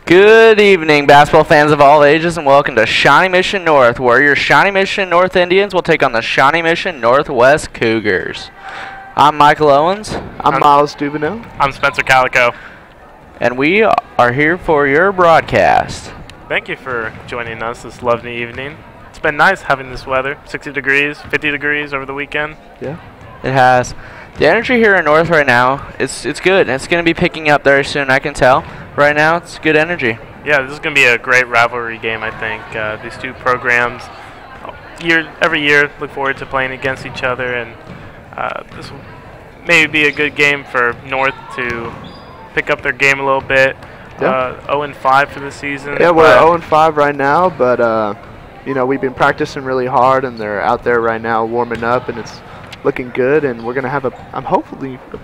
Good evening, basketball fans of all ages, and welcome to Shawnee Mission North, where your Shawnee Mission North Indians will take on the Shawnee Mission Northwest Cougars. I'm Michael Owens. I'm Miles Dubino. I'm Spencer Calico. And we are here for your broadcast. Thank you for joining us this lovely evening. It's been nice having this weather, 60 degrees, 50 degrees over the weekend. Yeah. It has. The energy here in North right now, it's good. It's going to be picking up very soon, I can tell. Right now, it's good energy. Yeah, this is going to be a great rivalry game, I think. These two programs, every year, look forward to playing against each other, and this will maybe be a good game for North to pick up their game a little bit. Yeah. 0-5 for the season. Yeah, we're 0-5 right now, but you know, we've been practicing really hard, and they're out there right now warming up, and it's looking good, and we're gonna have hopefully a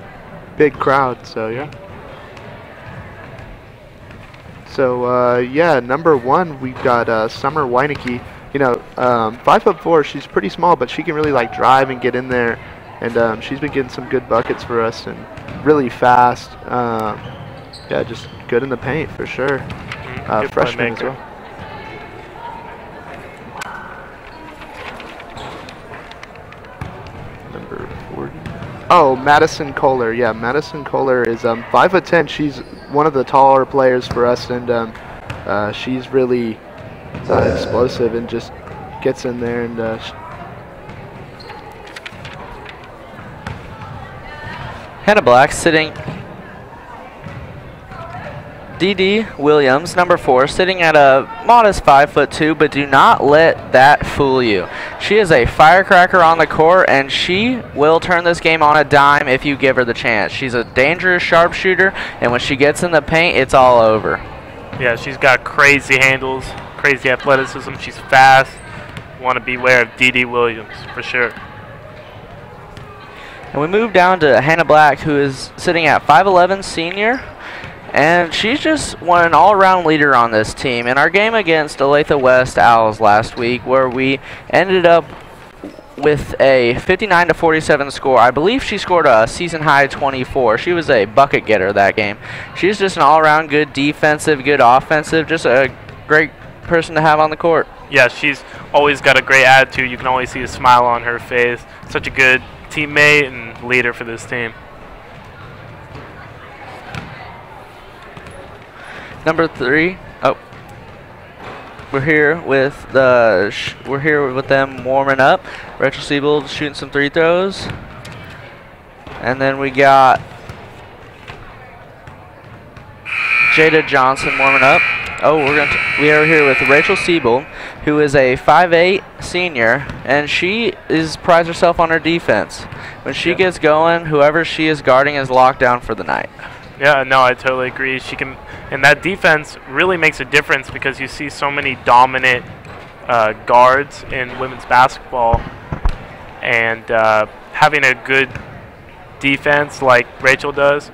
big crowd. So yeah. So yeah, number one we've got Summer Weinecke. You know, 5'4". She's pretty small, but she can really like drive and get in there, and she's been getting some good buckets for us and really fast. Yeah, just good in the paint for sure. Freshman as well. Number 40. Oh, Madison Kohler. Yeah, Madison Kohler is 5'10". She's one of the taller players for us, and she's really explosive and just gets in there and. Hannah Black sitting. D.D. Williams, number 4, sitting at a modest 5'2", but do not let that fool you. She is a firecracker on the court, and she will turn this game on a dime if you give her the chance. She's a dangerous sharpshooter, and when she gets in the paint, it's all over. Yeah, she's got crazy handles, crazy athleticism. She's fast. Want to beware of D.D. Williams for sure. And we move down to Hannah Black, who is sitting at 5'11", senior. And she's just an all-around leader on this team. In our game against Olathe West Owls last week, where we ended up with a 59-47 score, I believe she scored a season-high 24. She was a bucket getter that game. She's just an all-around good defensive, good offensive, just a great person to have on the court. Yeah, she's always got a great attitude. You can always see a smile on her face. Such a good teammate and leader for this team. Number 3. Oh, we're here with them warming up. Rachel Siebold shooting some free throws, and then we got Jada Johnson warming up. Oh, we are here with Rachel Siebold, who is a 5'8" senior, and she prides herself on her defense. When she gets going, whoever she is guarding is locked down for the night. Yeah, no, I totally agree. She can, and that defense really makes a difference because you see so many dominant guards in women's basketball, and having a good defense like Rachel does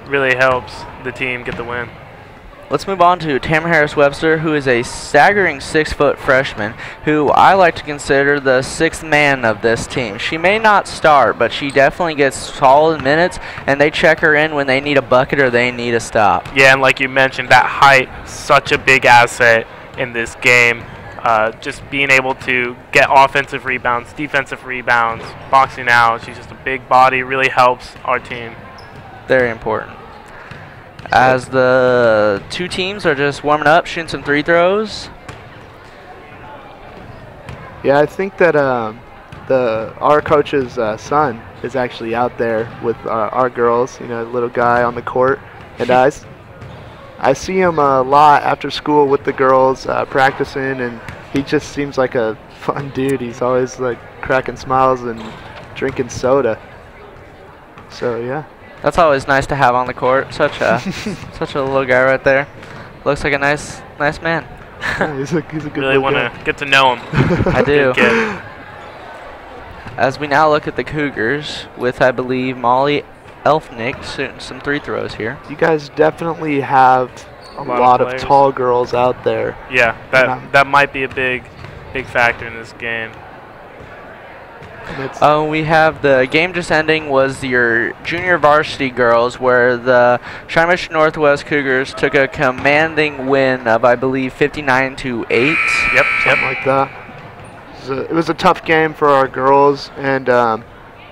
really helps the team get the win. Let's move on to Tamara Harris-Webster, who is a staggering 6-foot freshman, who I like to consider the 6th man of this team. She may not start, but she definitely gets solid minutes, and they check her in when they need a bucket or they need a stop. Yeah, and like you mentioned, that height, such a big asset in this game. Just being able to get offensive rebounds, defensive rebounds, boxing out. She's just a big body, really helps our team. Very important. As the two teams are just warming up, shooting some free throws. Yeah, I think that our coach's son is actually out there with our girls. You know, little guy on the court, and I see him a lot after school with the girls practicing, and he just seems like a fun dude. He's always like cracking smiles and drinking soda. So yeah. That's always nice to have on the court. Such a little guy right there. Looks like a nice man. Yeah, he's a good really want to get to know him. I do. As we now look at the Cougars with, I believe, Molly Elfnick shooting some free throws here. You guys definitely have a lot of tall girls out there. Yeah, that might be a big factor in this game. We have the game just ending was your junior varsity girls, where the Shawnee Mission Northwest Cougars took a commanding win of, I believe, 59-8. Yep. Something like that. It was a tough game for our girls, and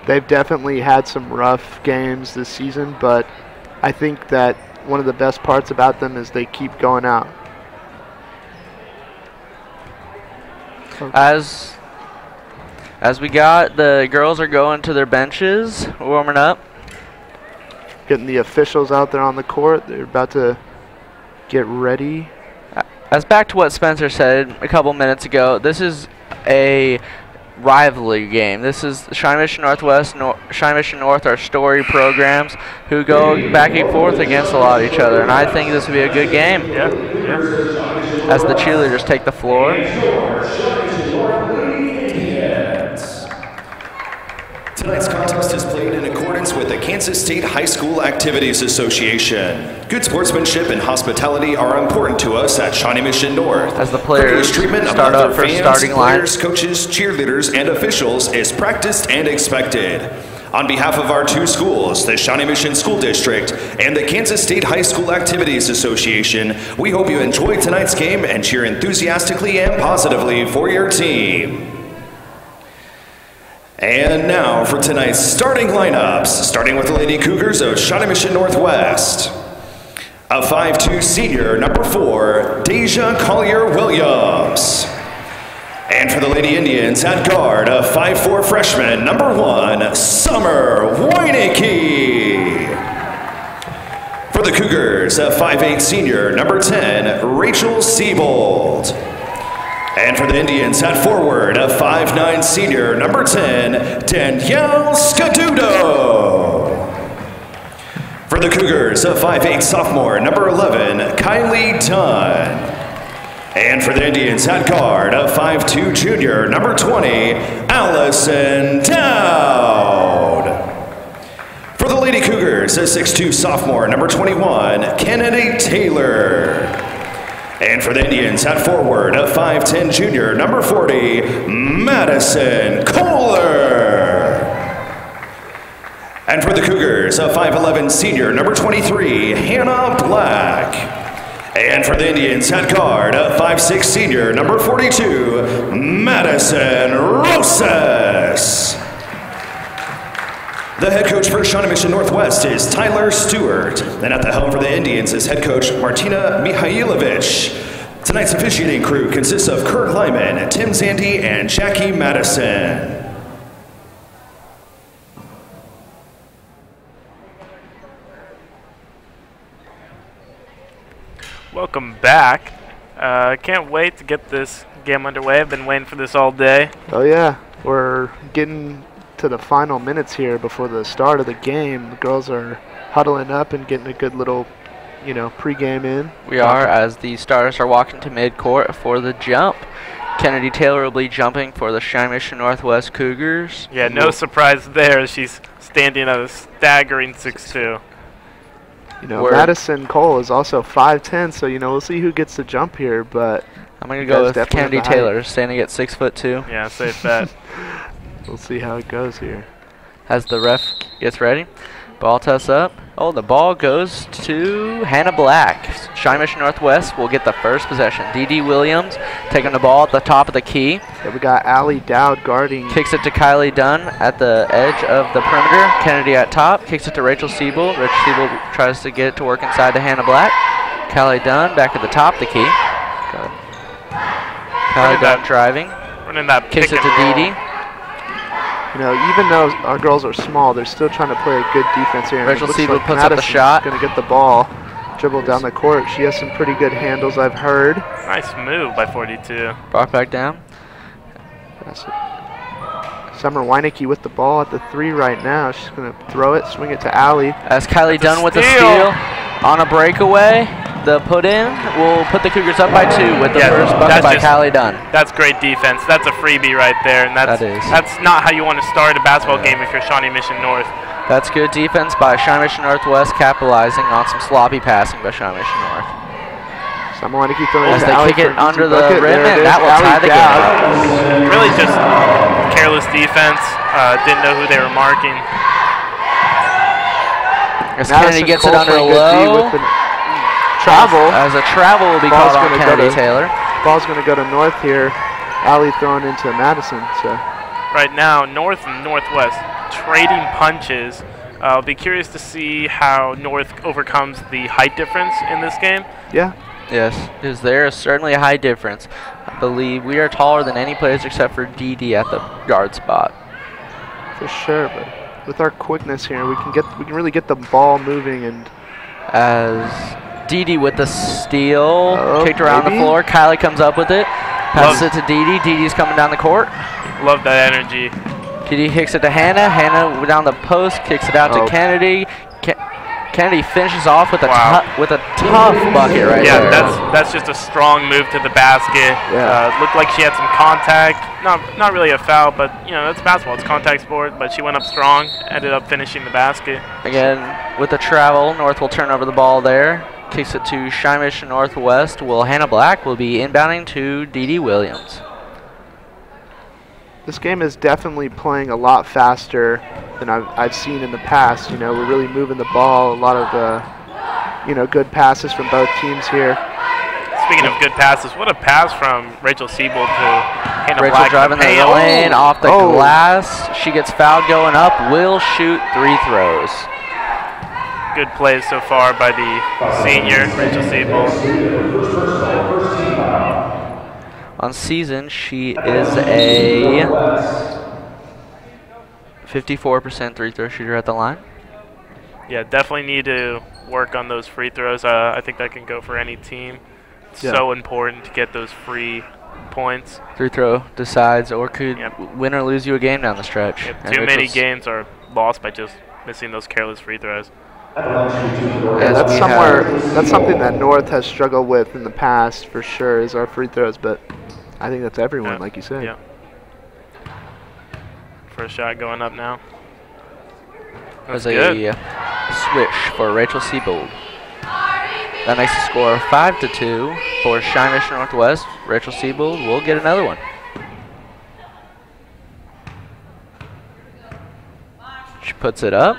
they've definitely had some rough games this season, but I think that one of the best parts about them is they keep going out. As we got, the girls are going to their benches, warming up. Getting the officials out there on the court. They're about to get ready. As back to what Spencer said a couple minutes ago, this is a rivalry game. This is Shawnee Mission Northwest, Shawnee Mission North, our story programs, who go back and forth against a lot of each other, and I think this will be a good game. Yeah. As the cheerleaders take the floor. Tonight's contest is played in accordance with the Kansas State High School Activities Association. Good sportsmanship and hospitality are important to us at Shawnee Mission North. As the players treatment of start up other for fans, starting line, players, coaches, cheerleaders, and officials is practiced and expected. On behalf of our two schools, the Shawnee Mission School District and the Kansas State High School Activities Association, we hope you enjoy tonight's game and cheer enthusiastically and positively for your team. And now for tonight's starting lineups, starting with the Lady Cougars of Shawnee Mission Northwest. A 5'2" senior, number 4, Deja Collier-Williams. And for the Lady Indians at guard, a 5'4" freshman, number 1, Summer Weineke. For the Cougars, a 5'8" senior, number 10, Rachel Siebold. And for the Indians at forward, a 5'9" senior, number 10, Danielle Scadudo. For the Cougars, a 5'8" sophomore, number 11, Kylie Dunn. And for the Indians at guard, a 5'2" junior, number 20, Allison Dowd. For the Lady Cougars, a 6'2" sophomore, number 21, Kennedy Taylor. And for the Indians at forward, a 5'10" junior, number 40, Madison Kohler. And for the Cougars, a 5'11" senior, number 23, Hannah Black. And for the Indians at guard, a 5'6" senior, number 42, Madison Rosas. The head coach for Shawnee Mission Northwest is Tyler Stewart. And at the helm for the Indians is head coach Martina Mihailovich. Tonight's officiating crew consists of Kurt Lyman, Tim Zandy, and Jackie Madison. Welcome back. Can't wait to get this game underway. I've been waiting for this all day. Oh yeah, we're getting to the final minutes here before the start of the game. The girls are huddling up and getting a good little, pregame in. We are, as the starters are walking to midcourt for the jump. Kennedy Taylor will be jumping for the Shawnee Mission Northwest Cougars. Yeah, no surprise there. She's standing at a staggering 6'2". Madison Cole is also 5'10", so we'll see who gets the jump here. But I'm gonna go with Kennedy Taylor, standing at 6'2". Yeah, safe bet. We'll see how it goes here. As the ref gets ready, ball toss up. Oh, the ball goes to Hannah Black. Shawnee Mission Northwest will get the first possession. D.D. Williams taking the ball at the top of the key. Yeah, we got Allie Dowd guarding. Kicks it to Kylie Dunn at the edge of the perimeter. Kennedy at top. Kicks it to Rachel Siebold. Rachel Siebold tries to get it to work inside to Hannah Black. Kylie Dunn back at the top of the key. Kylie Dunn driving. Running that kicks it to Dee. Even though our girls are small, they're still trying to play a good defense here. Rachel Siebold puts up the shot. Going to get the ball, dribble down the court. She has some pretty good handles, I've heard. Nice move by 42. Brought back down. Summer Weineke with the ball at the 3 right now. She's going to throw it, swing it to Allie. As Kylie Dunn with the steal on a breakaway. The put-in will put the Cougars up by 2 with the first bucket by Kylie Dunn. That's great defense. That's a freebie right there, and that's not how you want to start a basketball game if you're Shawnee Mission North. That's good defense by Shawnee Mission Northwest, capitalizing on some sloppy passing by Shawnee Mission North. Summer Weineke throwing as they kick it under the rim, and that will tie the game. Really just careless defense. Didn't know who they were marking. As Kennedy gets it under low. Travel. As a travel will be called on Kennedy Taylor. Ball's going to go to North here. Alley thrown into Madison. So right now, North and Northwest trading punches. I'll be curious to see how North overcomes the height difference in this game. Yeah. Yes, because there is certainly a high difference. I believe we are taller than any players except for DD at the guard spot. For sure, but with our quickness here, we can really get the ball moving. And as DD with the steal, kicked around the floor. Kylie comes up with it, passes it to DD. DD's coming down the court. Love that energy. DD kicks it to Hannah. Hannah down the post, kicks it out to Kennedy. Kennedy finishes off with a tough bucket right there. Yeah, that's just a strong move to the basket. Yeah. Looked like she had some contact. Not really a foul, but you know, that's basketball. It's contact sport. But she went up strong. Ended up finishing the basket. Again, with the travel, North will turn over the ball there. Kicks it to Shawnee Mission Northwest. Hannah Black will be inbounding to DD Williams. This game is definitely playing a lot faster than I've seen in the past. You know, we're really moving the ball. A lot of good passes from both teams here. Speaking of good passes, what a pass from Rachel Siebold to Hannah Rachel Black. driving the lane off the glass. She gets fouled going up. Will shoot 3 throws. Good plays so far by the senior, Rachel Siebold. On season, she is a 54% free throw shooter at the line. Yeah, definitely need to work on those free throws. I think that can go for any team. It's so important to get those free points. Free throw decides or could win or lose you a game down the stretch. Too many games are lost by just missing those careless free throws. Yeah, that's something that North has struggled with in the past for sure, is our free throws, but I think that's everyone, like you said. Yeah. First shot going up now. That's a switch for Rachel Siebold. That makes the score 5-2 for Shawnee Mission Northwest. Rachel Siebold will get another one. She puts it up.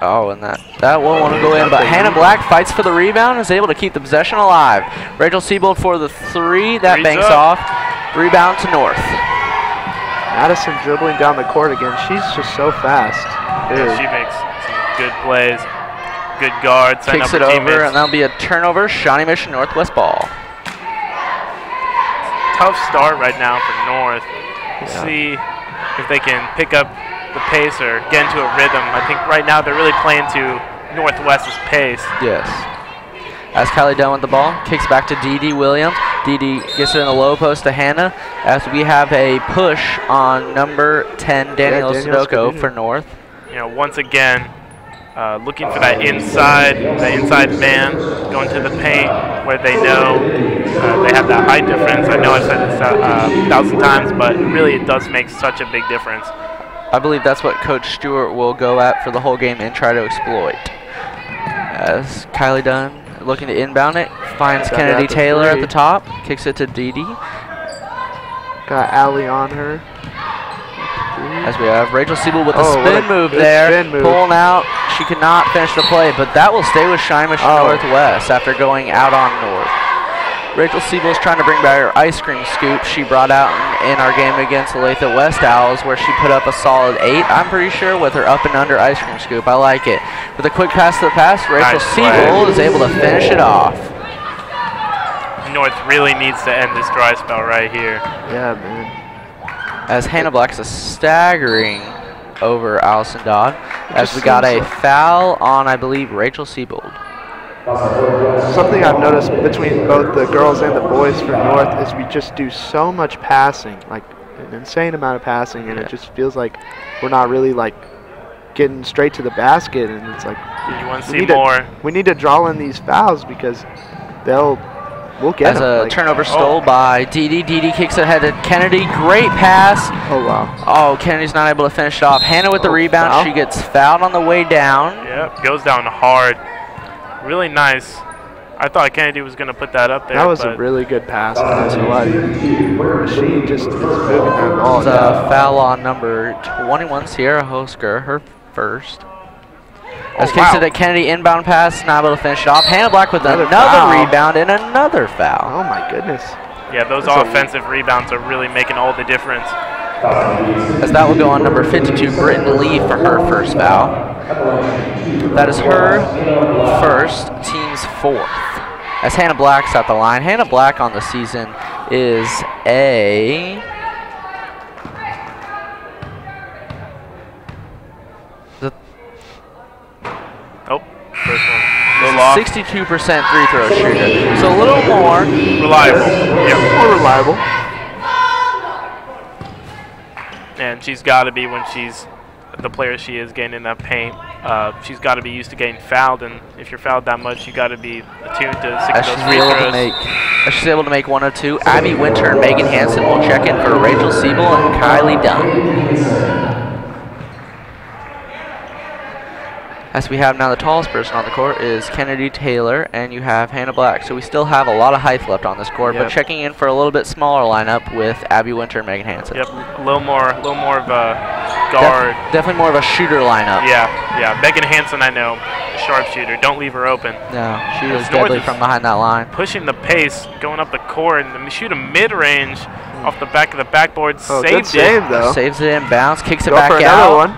Oh, and that won't want to go in, but Hannah Black fights for the rebound and is able to keep the possession alive. Rachel Siebold for the 3. That banks off. Rebound to North. Madison dribbling down the court again. She's just so fast. Yeah, she makes some good plays. Good guard. Kicks it over, and that'll be a turnover. Shawnee Mission Northwest ball. Tough start right now for North. We'll see if they can pick up the pace or get into a rhythm. I think right now they're really playing to Northwest's pace. Yes. As Kylie Dunn with the ball, kicks back to DD Williams. DD gets it in the low post to Hannah as we have a push on number 10, Daniel Sudoku for North. You know, once again, looking for that inside man, going to the paint where they know they have that height difference. I know I've said this 1,000 times, but really it does make such a big difference. I believe that's what Coach Stewart will go at for the whole game and try to exploit. As Kylie Dunn looking to inbound it, finds Kennedy Taylor at the top, kicks it to DD. Got Allie on her. As we have Rachel Siebold with a spin move there, pulling out. She could not finish the play, but that will stay with Shawnee Mission Northwest after going out on North. Rachel Siebold is trying to bring back her ice cream scoop she brought out in our game against Olathe West Owls, where she put up a solid 8, I'm pretty sure, with her up and under ice cream scoop. I like it. With a quick pass to the pass, Rachel Siebold is able to finish it off. North really needs to end this dry spell right here. Yeah, man. As Hannah Black's a staggering over Allison Dodd, as we got a foul on, I believe, Rachel Siebold. Something I've noticed between both the girls and the boys for North is we just do so much passing, like an insane amount of passing, and it just feels like we're not really like getting straight to the basket, and it's like you want to see more. We need to draw in these fouls because we'll get as them. A turnover stole by DD. DD kicks it ahead to Kennedy. Great pass. Oh, wow. Oh, Kennedy's not able to finish it off. Hannah with the rebound. Foul. She gets fouled on the way down. Yep, goes down hard. Really nice I thought Kennedy was going to put that up there. That was a really good pass. She just is moving that ball. It's a foul on number 21, Sierra Hosker, her first. As kicks it at Kennedy, inbound pass, not able to finish it off. Hannah Black with another rebound and another foul. Oh my goodness. Yeah, those offensive rebounds are really making all the difference. As that will go on number 52, Britton Lee, for her first foul. That is her first, team's fourth. As Hannah Black's at the line. Hannah Black on the season is a... First one. 62% free throw shooter. So a little more reliable. Yeah. More reliable. And she's got to be, when she's the player she is getting in that paint, she's got to be used to getting fouled. And if you're fouled that much, you got to be attuned to 6 of those free throws. As she's able to make 1 or 2, Abby Winter and Megan Hansen will check in for Rachel Siebel and Kylie Dunn. As we have now, the tallest person on the court is Kennedy Taylor, and you have Hannah Black. So we still have a lot of height left on this court, but checking in for a little bit smaller lineup with Abby Winter and Megan Hansen. Yep, a little more of a guard. Definitely more of a shooter lineup. Yeah. Megan Hansen, I know, sharpshooter. Don't leave her open. No, she is deadly from behind that line. Pushing the pace, going up the court, and shoot a mid-range off the back of the backboard. Saved save, though. Saves it in bounds, kicks it back out. Another one.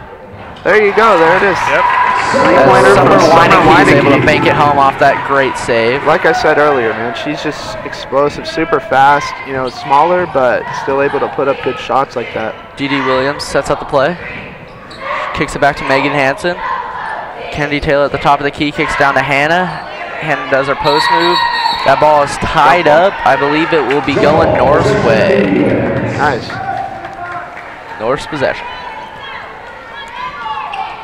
There you go. There it is. Yep. Summer Weineke is able to bank it home off that great save. Like I said earlier, man, she's just explosive, super fast, you know, smaller, but still able to put up good shots like that. Dee Williams sets up the play. Kicks it back to Megan Hansen. Kennedy Taylor at the top of the key, kicks down to Hannah. Hannah does her post move. That ball is tied up. I believe it will be going North's way. Nice. North's possession.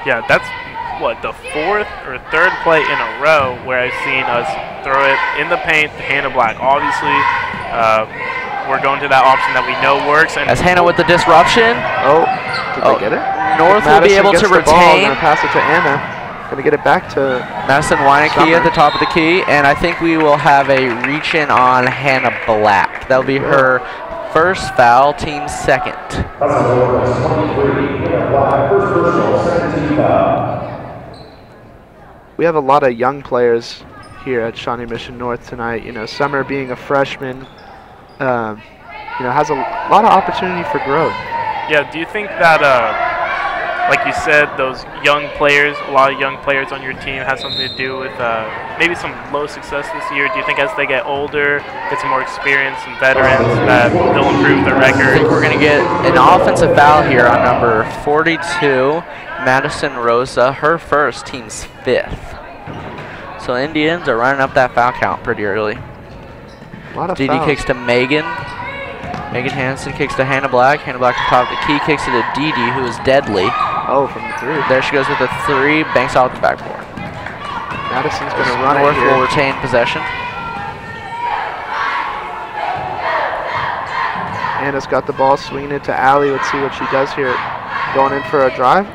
Yeah, that's what, the 4th or 3rd play in a row where I've seen us throw it in the paint to Hannah Black. Obviously, we're going to that option that we know works. And as Hannah with the disruption. Did they get it? North will be able to retain. Gonna pass it to Anna. Gonna get it back to Madison Weineke at the top of the key, and I think we will have a reach-in on Hannah Black. That'll be her first foul, team's second. We have a lot of young players here at Shawnee Mission North tonight. You know, Summer being a freshman, you know, has a lot of opportunity for growth. Yeah, do you think that, like you said, those young players, a lot of young players on your team has something to do with maybe some low success this year? Do you think as they get older, get some more experience and veterans, that they'll improve their record? I think we're going to get an offensive foul here on number 42, Madison Rosa, her first, team's 5th. So Indians are running up that foul count pretty early. A lot of Dee fouls. kicks to Megan. Megan Hansen kicks to Hannah Black. Hannah Black on top of the key, kicks it to Dee, who is deadly. Oh, from the 3. There she goes with the 3, banks out the backboard. Madison's going to run North it here. will retain possession. Anna's got the ball, swinging it to Allie. Let's see what she does here. Going in for a drive.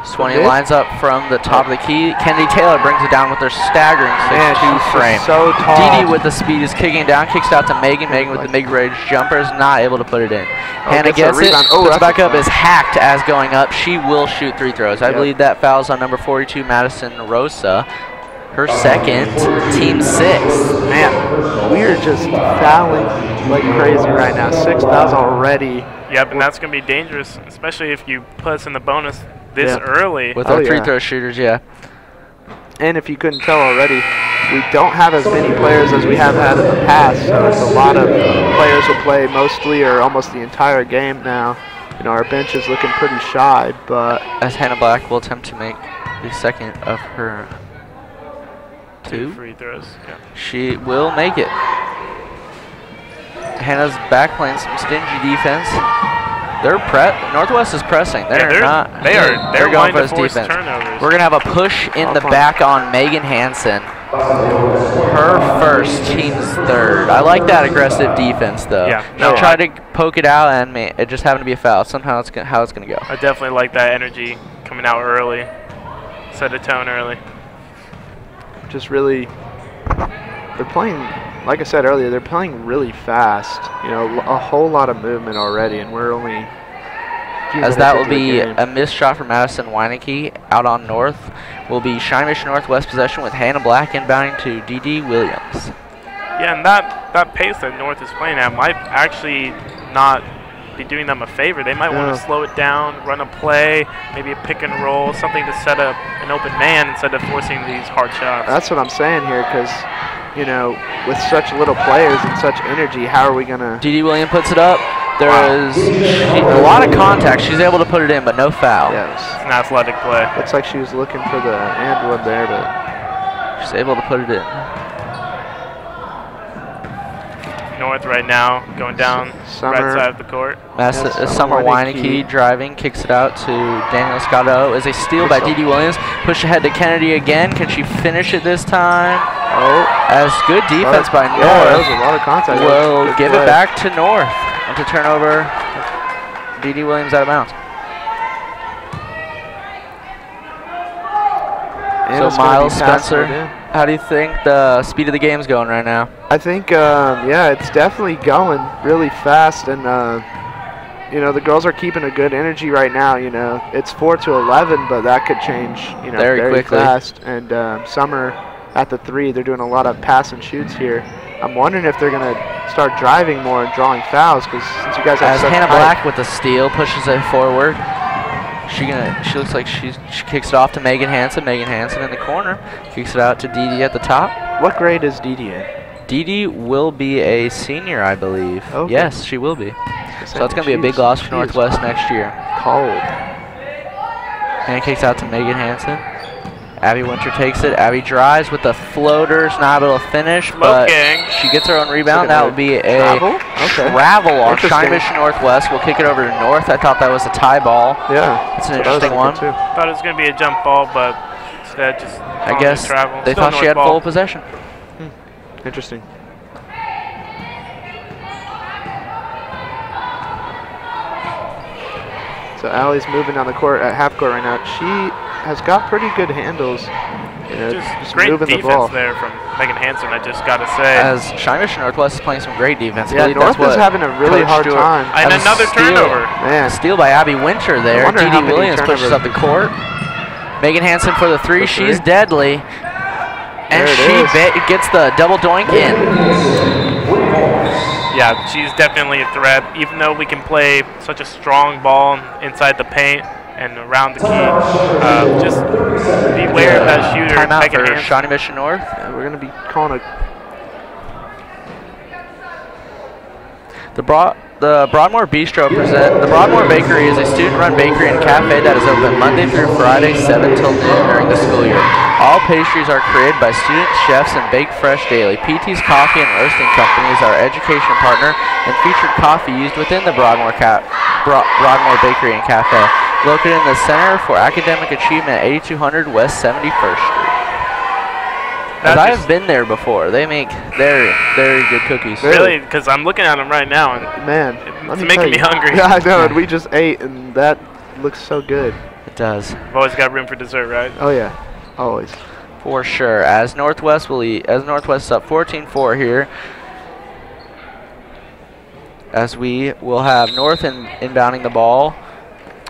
Swanee lines up from the top of the key. Kennedy Taylor brings it down with her staggering 6'2" frame. So tall. Dee with the speed is kicking it down, kicks out to Megan. Megan with the mid-range jumper is not able to put it in. Hannah gets it, puts it back up, is hacked as going up. She will shoot 3 throws. I believe that fouls on number 42, Madison Rosa. Her second, team 6. Man, we are just fouling like crazy right now. 6 fouls already. Yep, and that's going to be dangerous, especially if you put us in the bonus this early. With our 3 throw shooters, And if you couldn't tell already, we don't have as many players as we have had in the past. So it's a lot of players will play mostly or almost the entire game now. You know, our bench is looking pretty shy, but as Hannah Black will attempt to make the second of her 2 free throws. Yeah. She will make it. Hannah's back playing some stingy defense. Northwest is pressing. They're going for this defense. Turnovers. We're gonna have a push in the back on Megan Hansen. Her first, team's 3rd. I like that aggressive defense though. Yeah. No, try to poke it out, and it just happened to be a foul. Somehow it's how it's gonna go. I definitely like that energy coming out early. Set a tone early. just really they're playing, like I said earlier, they're playing really fast. You know, a whole lot of movement already, and we're only. As that will be a missed shot from Madison Weineke out on North. Will be Shawnee Mission Northwest possession with Hannah Black inbounding to D.D. Williams. Yeah, and that pace that North is playing at might actually not be doing them a favor. They might want to slow it down, run a play, maybe a pick and roll, something to set up an open man instead of forcing these hard shots. That's what I'm saying here, because, you know, with such little players and such energy, how are we going to... D.D. Williams puts it up. There is a lot of contact. She's able to put it in, but no foul. Yes. It's an athletic play. Looks like she was looking for the and one there, but... She's able to put it in. North right now, going down right side of the court. Summer Weineke driving, kicks it out to Daniel Scotto. Is a steal by D.D. Williams. Push ahead to Kennedy again. Can she finish it this time? Oh. As good defense by North. Yeah, that was a lot of contact. Will give it back to North. And to turn over D.D. Williams out of bounds. So Miles Spencer, how do you think the speed of the game's going right now? I think, yeah, it's definitely going really fast, and you know, the girls are keeping a good energy right now. You know, it's 4-11, but that could change, you know, very quickly. Fast. And Summer at the 3, they're doing a lot of pass and shoots here. I'm wondering if they're gonna start driving more and drawing fouls, because since you guys have as such Hannah Black with the steal pushes it forward. She looks like she kicks it off to Megan Hansen. Megan Hansen in the corner kicks it out to Dee at the top. What grade is Dee in? Dee will be a senior, I believe. Okay. Yes, she will be. So that's going to be a big loss for Northwest next year. Cold. And kicks out to Megan Hansen. Abby Winter takes it. Abby drives with the floaters, not able to finish, but she gets her own rebound. That would be a travel on Shawnee Mission Northwest. We'll kick it over to North. I thought that was a tie ball. Yeah. It's an interesting one. Thought it was going to be a jump ball, but instead just I guess they thought she had full possession. Interesting. So Allie's moving down the court at half court right now. She has got pretty good handles. You know, just great defense there from Megan Hansen, I just got to say. As Shawnee Mission Northwest is playing some great defense. Yeah, North is having a really hard time. And another turnover. Man. Steal by Abby Winter there. Dee Williams pushes up the court. Megan Hansen for the 3. She's deadly. And she gets the double doink in. Yeah, she's definitely a threat. Even though we can play such a strong ball inside the paint and around the key, just beware of that shooter. Timeout for Shawnee Mission North. Yeah, we're going to be calling The Broadmoor Bistro the Broadmoor Bakery is a student-run bakery and cafe that is open Monday through Friday, 7 till noon during the school year. All pastries are created by students, chefs, and baked fresh daily. PT's Coffee and Roasting Company is our education partner and featured coffee used within the Broadmoor Bakery and Cafe, located in the Center for Academic Achievement at 8200 West 71st Street. I have been there before. They make very, very good cookies. Really? Because I'm looking at them right now, and man, it's making me hungry. Yeah, I know, and we just ate, and that looks so good. It does. We've always got room for dessert, right? Oh yeah, always. For sure. As Northwest is up 14-4 here. As we will have North inbounding the ball.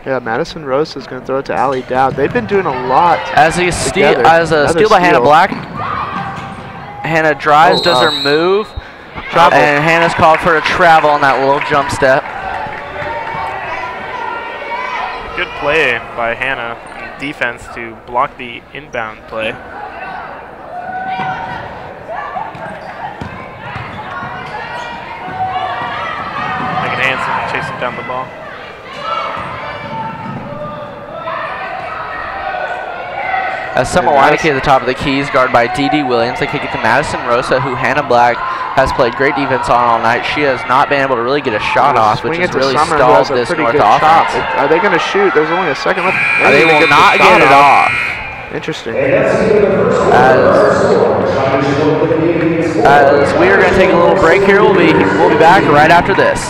Yeah, Madison Rose is going to throw it to Allie Dowd. They've been doing a lot. As a steal by Hannah Black. Hannah drives, does her move, and Hannah's called for a travel on that little jump step. Good play by Hannah in defense to block the inbound play. Megan Hansen chasing down the ball. As Summer Weineke at the top of the keys, guarded by Dee Williams. They kick it to Madison Rosa, who Hannah Black has played great defense on all night. She has not been able to really get a shot off, which has really stalled this North offense. Are they going to shoot? There's only a second left. They will not get it off. Interesting. As we are going to take a little break here, we'll be back right after this.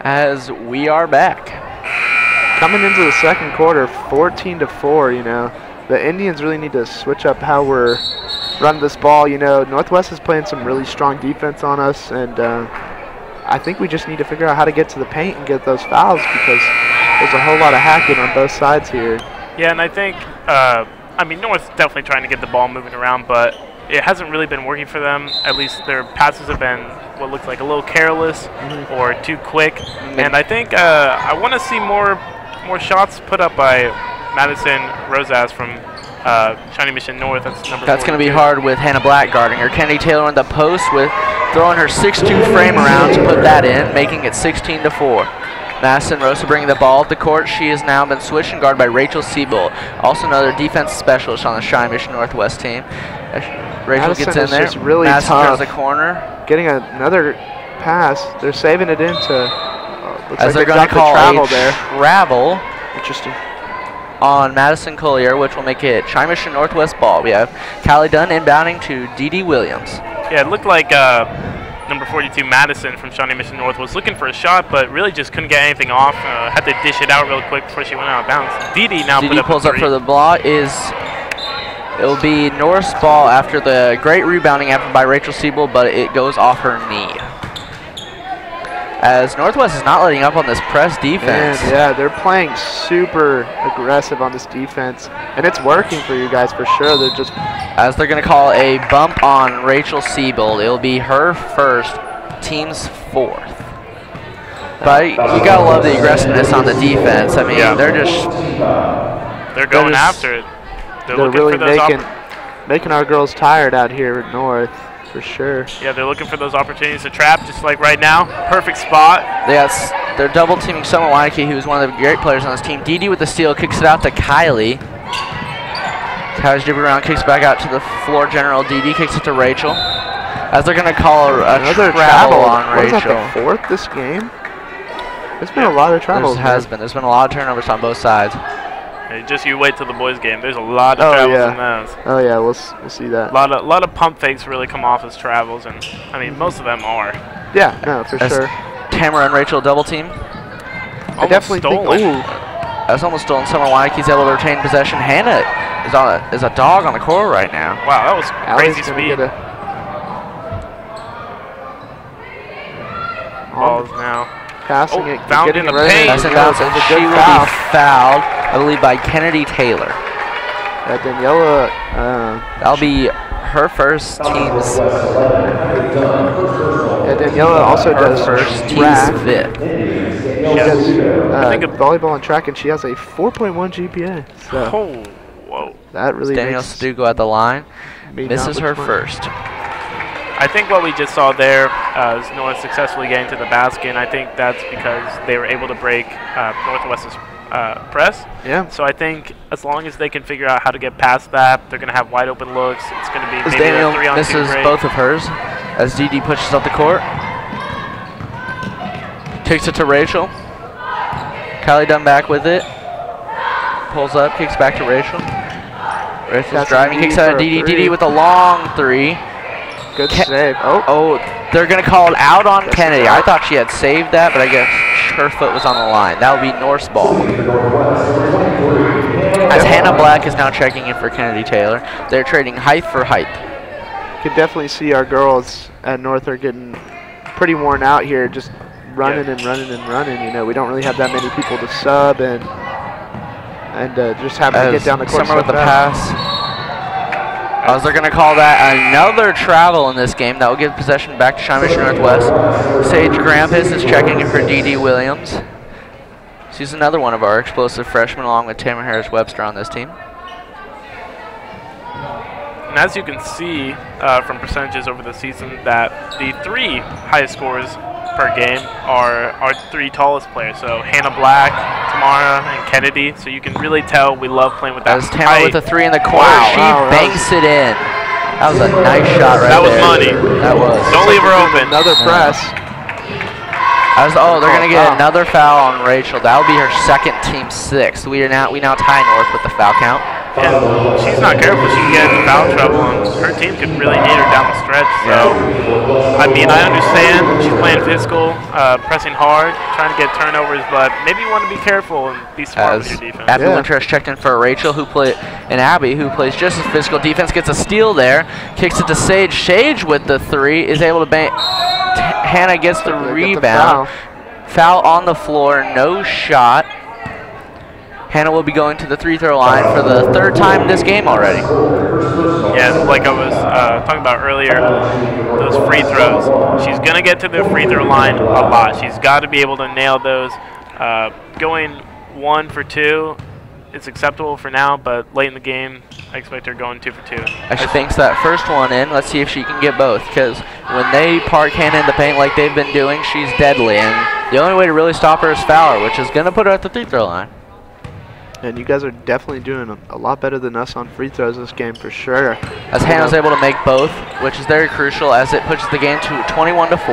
as we are back. Coming into the second quarter, 14-4, you know. The Indians really need to switch up how we're running this ball. You know, Northwest is playing some really strong defense on us, and I think we just need to figure out how to get to the paint and get those fouls because there's a whole lot of hacking on both sides here. Yeah, and I think, I mean, North's definitely trying to get the ball moving around, but it hasn't really been working for them. At least their passes have been what looks like a little careless or too quick. And I think I want to see more shots put up by Madison Rosas from Shawnee Mission North. That's going to be hard with Hannah Black guarding her. Kennedy Taylor on the post with throwing her 6'2" frame around to put that in, making it 16-4. Madison Rosa bringing the ball up the court. She has now been switched and guarded by Rachel Siebel, also another defense specialist on the Shawnee Mission Northwest team. Rachel Madison gets in there. Just really Madison tough. turns the corner. Getting another pass. They're saving it into. Looks As like they're going to call travel a there. travel Interesting. on Madison Collier, which will make it Shawnee Mission Northwest ball. We have Callie Dunn inbounding to Dee Williams. Yeah, it looked like number 42, Madison from Shawnee Mission North, was looking for a shot, but really just couldn't get anything off. Had to dish it out real quick before she went out of bounds. Dee now put up pulls a up three. for the ball. It will be North's ball after the great rebounding effort by Rachel Siebel, but it goes off her knee. As Northwest is not letting up on this press defense. Man, yeah, they're playing super aggressive on this defense, and it's working for you guys for sure. They're just as they're going to call a bump on Rachel Siebel. It'll be her first, team's fourth. But you gotta love the aggressiveness on the defense. I mean, they're going after it. They're really making our girls tired out here at North. For sure. Yeah, they're looking for those opportunities to trap, just like right now. Perfect spot. They're double teaming Summer Weineke, who's one of the great players on this team. Dee with the steal, kicks it out to Kylie. Kylie's dribbling around, kicks back out to the floor general. Dee kicks it to Rachel. As they're going to call another travel on Rachel. What is that, the fourth this game? There's been a lot of travels. There's been a lot of turnovers on both sides. Hey, just you wait till the boys' game. There's a lot of travels in those. Oh yeah, we'll see that. A lot of pump fakes really come off as travels, and I mean most of them are. Yeah, no, for sure. Tamara and Rachel double team. I definitely think. Ooh, that's almost stolen. Summer Weineke's able to retain possession. Hannah is a dog on the court right now. Wow, that was crazy speed. Balls now. Passing it, found in the paint. That's a foul. She will be fouled, I believe, by Kennedy Taylor. Daniela. That'll be her first team's. Daniela also does first team's fifth. She does volleyball and track, and she has a 4.1 GPA. So whoa! That really Danielle makes Stugo at the line. Misses her first. I think what we just saw there is North successfully getting to the basket, and I think that's because they were able to break Northwest's press. Yeah. So I think as long as they can figure out how to get past that, they're going to have wide open looks. It's going to be as maybe Daniel a 3-on-2 misses break. both of hers as Dee pushes up the court. Kicks it to Rachel. Kylie Dunn back with it. Pulls up, kicks back to Rachel. Rachel's driving, kicks out at Dee with a long three. Good save. Oh, they're going to call it out on Kennedy. I thought she had saved that, but I guess her foot was on the line. That would be North's ball. As Hannah Black is now checking in for Kennedy Taylor. They're trading height for height. You can definitely see our girls at North are getting pretty worn out here, just running and running and running. You know, we don't really have that many people to sub and just having to get down the court. Summer with the pass. As they're going to call that another travel in this game. That will give possession back to Shawnee Mission Northwest. Sage Grampus is checking in for Dee Williams. She's another one of our explosive freshmen, along with Tamara Harris-Webster on this team. And as you can see from percentages over the season, that the three highest scorers per game are our three tallest players. So Hannah Black, Tamara, and Kennedy. So you can really tell we love playing with that. As Tamara with a three in the corner, she banks it in. That was a nice shot right there. That was money. That was. Don't leave her open. Another press. They're going to get another foul on Rachel. That'll be her second, team sixth. We now tie North with the foul count. And she's not careful, she can get into foul trouble, and her team could really need her down the stretch. So, I mean, I understand she's playing physical, pressing hard, trying to get turnovers, but maybe you want to be careful and be smart with your defense. Abby Winter has checked in for Rachel, and Abby, who plays just as physical defense, gets a steal there, kicks it to Sage. Sage with the 3 is able to bang. Hannah gets the rebound. Foul on the floor, no shot. Hannah will be going to the free throw line for the 3rd time this game already. Yeah, like I was talking about earlier, those free throws. She's going to get to the free throw line a lot. She's got to be able to nail those. Going 1 for 2 is acceptable for now, but late in the game, I expect her going 2 for 2. She thinks that first one in. Let's see if she can get both, because when they park Hannah in the paint like they've been doing, she's deadly. And the only way to really stop her is foul her, which is going to put her at the free throw line. And you guys are definitely doing a lot better than us on free throws this game for sure. As Hannah's able to make both, which is very crucial as it pushes the game to 21-4.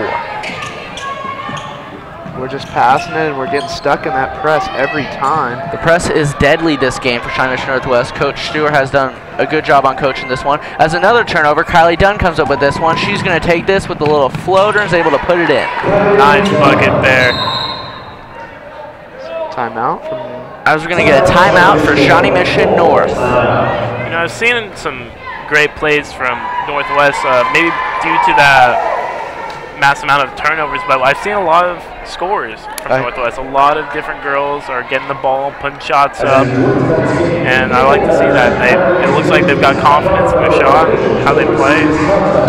We're just passing it and we're getting stuck in that press every time. The press is deadly this game for Shawnee Mission Northwest. Coach Stewart has done a good job on coaching this one. As another turnover, Kylie Dunn comes up with this one. She's going to take this with the little floater and is able to put it in. Nice bucket there. Timeout from... I was going to get a timeout for Shawnee Mission North. You know, I've seen some great plays from Northwest, maybe due to that mass amount of turnovers, but I've seen a lot of scores from Northwest. A lot of different girls are getting the ball, putting shots up, and I like to see that. It looks like they've got confidence in their shot and how they play.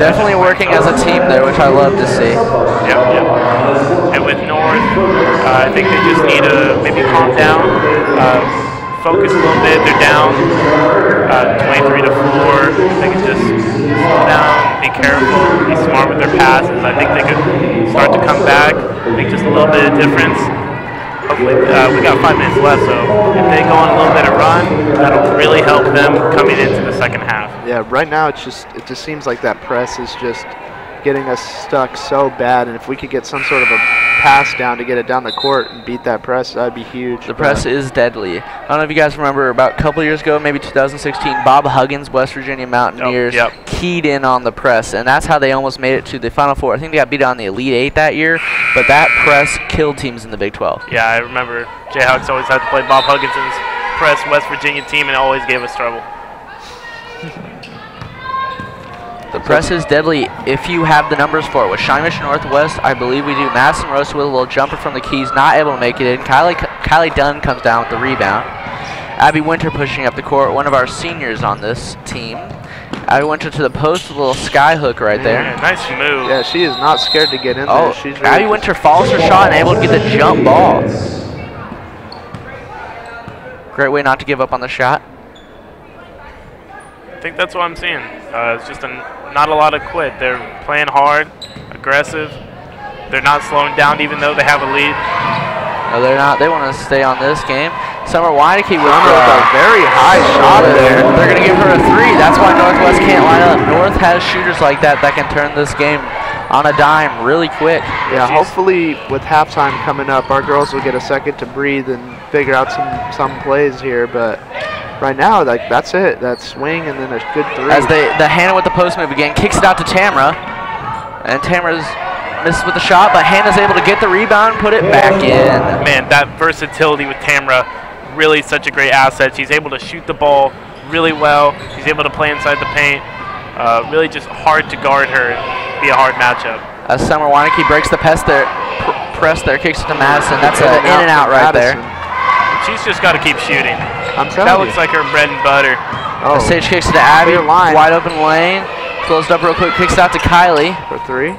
Definitely working as a team there, which I love to see. Yep. And with North, I think they just need to maybe calm down, focus a little bit. They're down 23-4. They can just slow down, be careful, be smart with their passes. I think they could start to come back, make just a little bit of difference. Hopefully, we got 5 minutes left, so if they go on a little bit of run, that'll really help them coming into the second half. Yeah, right now it just seems like that press is just getting us stuck so bad, and if we could get some sort of a pass down to get it down the court and beat that press, that'd be huge. The press is deadly. I don't know if you guys remember, about a couple years ago, maybe 2016, Bob Huggins, West Virginia Mountaineers, keyed in on the press, and that's how they almost made it to the Final Four. I think they got beat on the Elite 8 that year, but that press killed teams in the Big 12. Yeah, I remember Jayhawks always had to play Bob Hugginson's press West Virginia team, and it always gave us trouble. The press is deadly if you have the numbers for it. With Shawnee Mission Northwest, I believe we do. Madison Rosa with a little jumper from the keys, not able to make it in. Kylie Dunn comes down with the rebound. Abby Winter pushing up the court, one of our seniors on this team. Abby Winter to the post with a little sky hook right there. Yeah, nice move. Yeah, she is not scared to get in there. She's really Abby Winter follows her shot and able to get the jump ball. Great way not to give up on the shot. I think that's what I'm seeing. It's just not a lot of quit. They're playing hard, aggressive. They're not slowing down even though they have a lead. No, they're not. They want to stay on this game. Summer Weineke with a very high shot there. They're going to give her a 3. That's why Northwest can't line up. North has shooters like that can turn this game on a dime really quick. Yeah, hopefully with halftime coming up, our girls will get a second to breathe and figure out some plays here, but right now, that's it. That swing and then a good 3. As the Hannah with the post move again, kicks it out to Tamra. And Tamra's misses with the shot, but Hannah's able to get the rebound and put it back in. Man, that versatility with Tamra, really such a great asset. She's able to shoot the ball really well. She's able to play inside the paint. Really just hard to guard her. Be a hard matchup. As Summer Weineke breaks the press there, kicks it to Madison. That's an in and out right there. She's just got to keep shooting. That looks like her bread and butter. Oh. Sage kicks it to Abby, wide open lane. Closed up real quick, kicks it out to Kylie. For 3.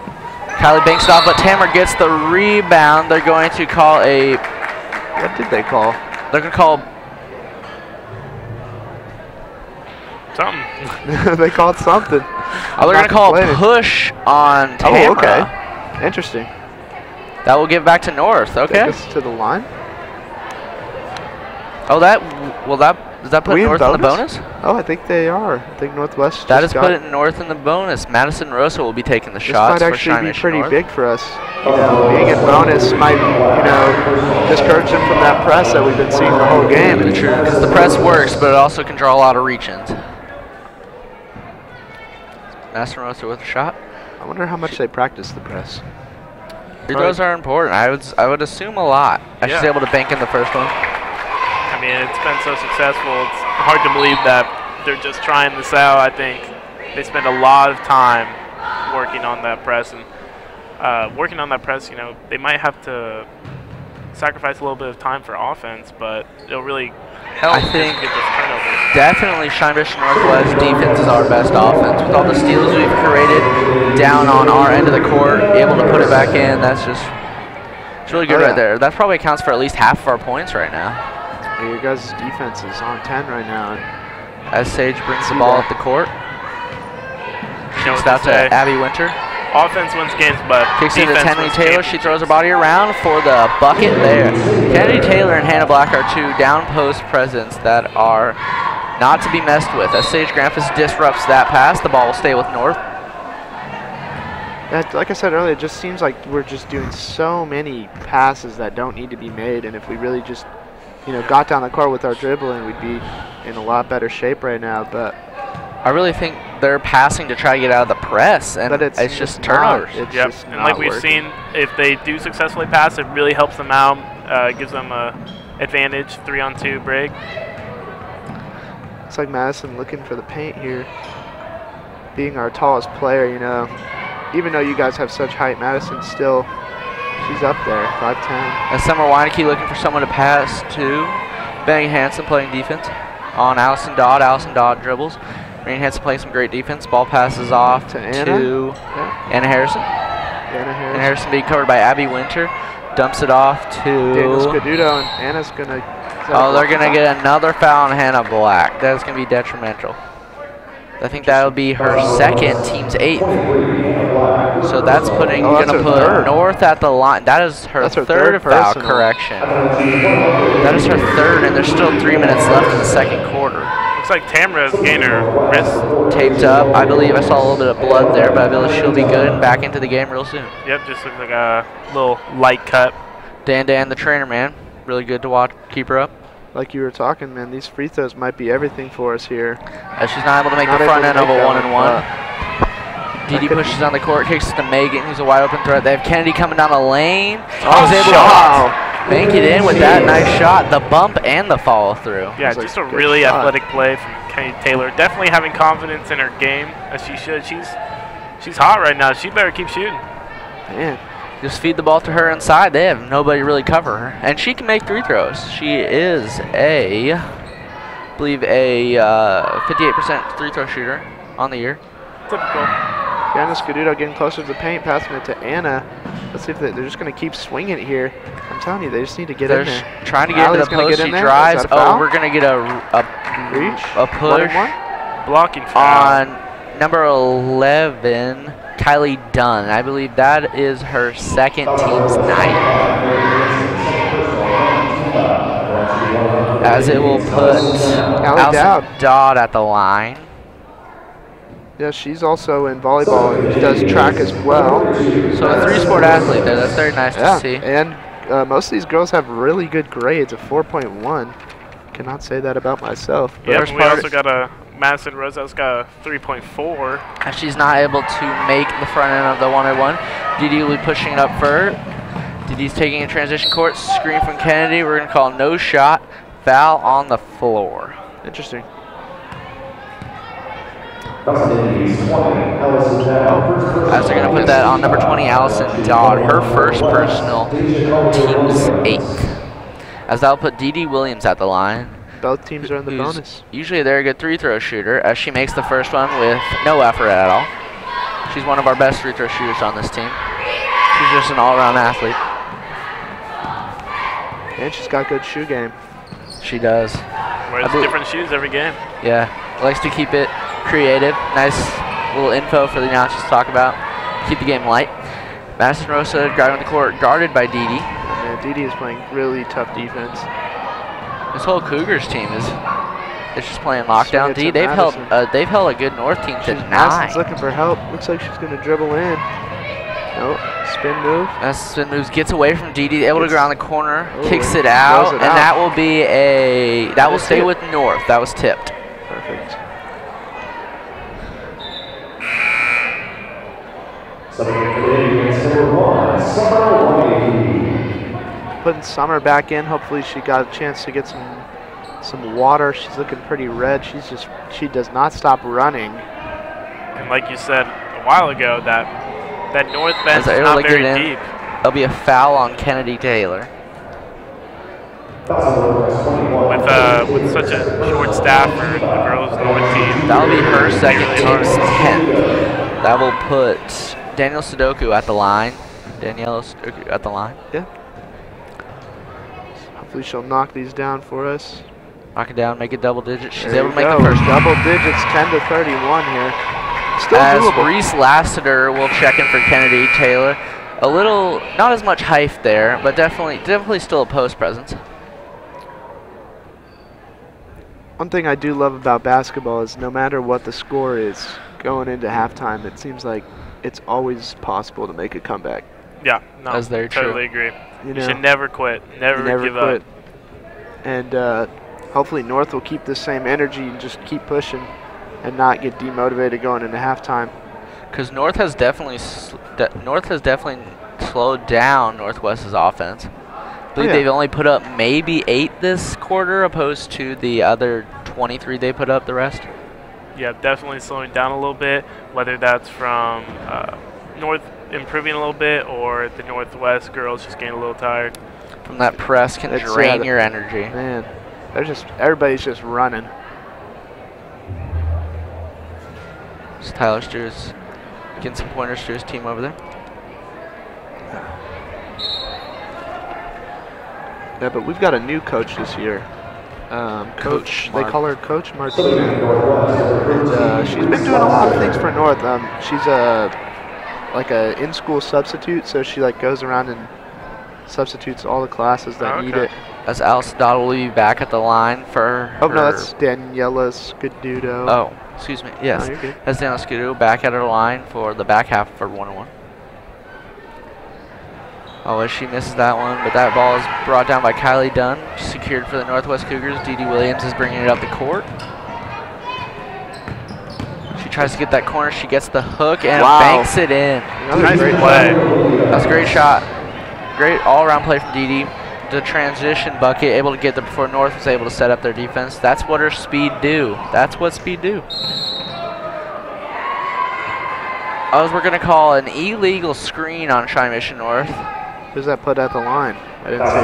Kylie banks it off, but Tamra gets the rebound. They're going to call a... What did they call? They're going to call... Something. They called something. Oh, they're going to call a push on Tamra. Oh, okay. Interesting. That will give back to North, okay. Take us to the line. Oh, is Does that put North in the bonus? Oh, I think they are. I think Northwest. That is put it North in the bonus. Madison Rosa will be taking the shots. This might actually be pretty big for us. You know, being in bonus might, you know, discourage them from that press that we've been seeing the whole game. True, because the press works, but it also can draw a lot of reach-ins. Madison Rosa with a shot. I wonder how much they practice the press. Free throws are important. I would assume a lot. She's able to bank in the first one. I mean, it's been so successful. It's hard to believe that they're just trying this out. I think they spend a lot of time working on that press, and you know, they might have to sacrifice a little bit of time for offense, but it'll really help. I think get those turnovers. Definitely Shawnee Mission Northwest defense is our best offense. With all the steals we've created down on our end of the court, able to put it back in, that's just, it's really good right there. That probably accounts for at least half of our points right now. Your guys' defense is on 10 right now. As Sage brings the ball up the court. Kicks out to Abby Winter. Offense wins games, but kicks into Kennedy Taylor. She throws her body around for the bucket there. Kennedy Taylor and Hannah Black are two down post presence that are not to be messed with. As Sage Grampas disrupts that pass, the ball will stay with North. Yeah, like I said earlier, it just seems like we're just doing so many passes that don't need to be made, and if we really just, you know, got down the court with our dribbling, we'd be in a lot better shape right now. But I really think they're passing to try to get out of the press, and it's just turnovers. And like we've seen, if they do successfully pass, it really helps them out, gives them a advantage, 3-on-2 break. It's like Madison looking for the paint here, being our tallest player. You know, even though you guys have such height, Madison still, she's up there, 5'10". And Summer Weineke looking for someone to pass to. Bang Hansen playing defense on Allison Dodd. Allison Dodd dribbles. Rain Hansen playing some great defense. Ball passes off to Anna Harrison. Anna Harrison being covered by Abby Winter. Dumps it off to Daniel Scaduto, and Anna's going to... Oh, they're going to get another foul on Hannah Black. That's going to be detrimental. I think that'll be her second, team's 8th. So that's putting, going to put North at the line. That is her third foul correction. That is her third, and there's still 3 minutes left in the second quarter. Looks like Tamara's getting her wrist taped up. I believe I saw a little bit of blood there, but I believe she'll be good and back into the game real soon. Yep, just looks like a little light cut. Dan, the trainer, man. Really good to watch. Keep her up. Like you were talking, man, these free throws might be everything for us here. As she's not able to make the front end of a 1-and-1. Didi pushes on the court, kicks it to Megan, who's a wide open threat. They have Kennedy coming down the lane. Was able to bank it in with that nice shot, the bump and the follow through. Yeah, just a really athletic play from Kennedy Taylor. Definitely having confidence in her game, as she should. She's hot right now. She better keep shooting. Man. Just feed the ball to her inside. They have nobody really cover her. And she can make free throws. She is I believe a 58% free throw shooter on the year. Typical. Anna Scaduto getting closer to the paint, passing it to Anna. Let's see if they're just going to keep swinging it here. I'm telling you, they just need to get in there. Trying to get into the post. She drives. Oh, we're going to get a push. Blocking foul. On number 11. Kylie Dunn. I believe that is her second, team's 9th. As it will put Allison Dodd at the line. Yeah, she's also in volleyball and does track as well. So a 3-sport athlete there. That's very nice to see. And most of these girls have really good grades, a 4.1. Cannot say that about myself. Yeah, we also got a Madison Rosa's got a 3.4. And she's not able to make the front end of the 1-on-1. Didi will be pushing it up for her. Didi's taking a transition court. Screen from Kennedy. We're going to call no shot. Foul on the floor. Interesting. As they're going to put that on number 20, Allison Dodd. Her first personal, team's 8th. As that'll put Didi Williams at the line. Both teams are in the bonus. Usually they're a good 3-throw shooter, as she makes the first one with no effort at all. She's one of our best 3-throw shooters on this team. She's just an all-around athlete. And she's got good shoe game. She does. Wears different shoes every game. Yeah, likes to keep it creative. Nice little info for the announcers to talk about. Keep the game light. Madison Rosa driving the court, guarded by Didi. Man, Didi is playing really tough defense. This whole Cougars team is is just playing lockdown D. They've held a good North team to 9. Madison's looking for help. Looks like she's going to dribble in. Nope. Spin move. That's spin moves. Gets away from Didi. Able to go around the corner. Kicks it out. And that will be a. That will stay with North. That was tipped. Perfect. Putting Summer back in. Hopefully she got a chance to get some water. She's looking pretty red. She does not stop running. And like you said a while ago, that north bench is not very deep. There'll be a foul on Kennedy Taylor. With such a short staff for the girls' north team. That'll be her second, team's 10th. That will put Danielle Sudoku at the line. Yeah. Hopefully she'll knock these down for us. Knock it down, make it double digits. She's There able to you make go. the first. Double digits, 10 to 31 here. Still As doable. Reese Lassiter will check in for Kennedy Taylor. A little, not as much height there, but definitely still a post presence. One thing I do love about basketball is no matter what the score is going into halftime, it seems like it's always possible to make a comeback. Yeah, no, That's very true. totally agree. You You should never quit, never give up. And hopefully North will keep the same energy and just keep pushing and not get demotivated going into halftime. Because North has definitely slowed down Northwest's offense. I believe they've only put up maybe 8 this quarter, opposed to the other 23 they put up the rest. Yeah, definitely slowing down a little bit, whether that's from North improving a little bit or the Northwest girls just getting a little tired. From that press can drain your energy. Man, everybody's just running. So Tyler Stewart's getting some pointers to his team over there. Yeah, but we've got a new coach this year. Coach, they call her Coach Martina. And, she's been doing a lot of things for North. She's like a in-school substitute, so she goes around and substitutes all the classes that need it. As Alice Dodd will be back at the line for her. Oh no, that's Daniela Scududo. Oh, excuse me. Yes, No, you're good. that's Daniela Scududo back at her line for the back half for 1-on-1. Oh, as she misses that one, but that ball is brought down by Kylie Dunn, secured for the Northwest Cougars. Dee Dee Williams is bringing it up the court. She tries to get that corner. She gets the hook and banks it in. Nice play. That's a great shot. Great all-around play from Dee Dee. The transition bucket, able to get there before North was able to set up their defense. That's what her speed do. That's what speed do. We're going to call an illegal screen on Shawnee Mission North. Who's that put at the line? I didn't see it.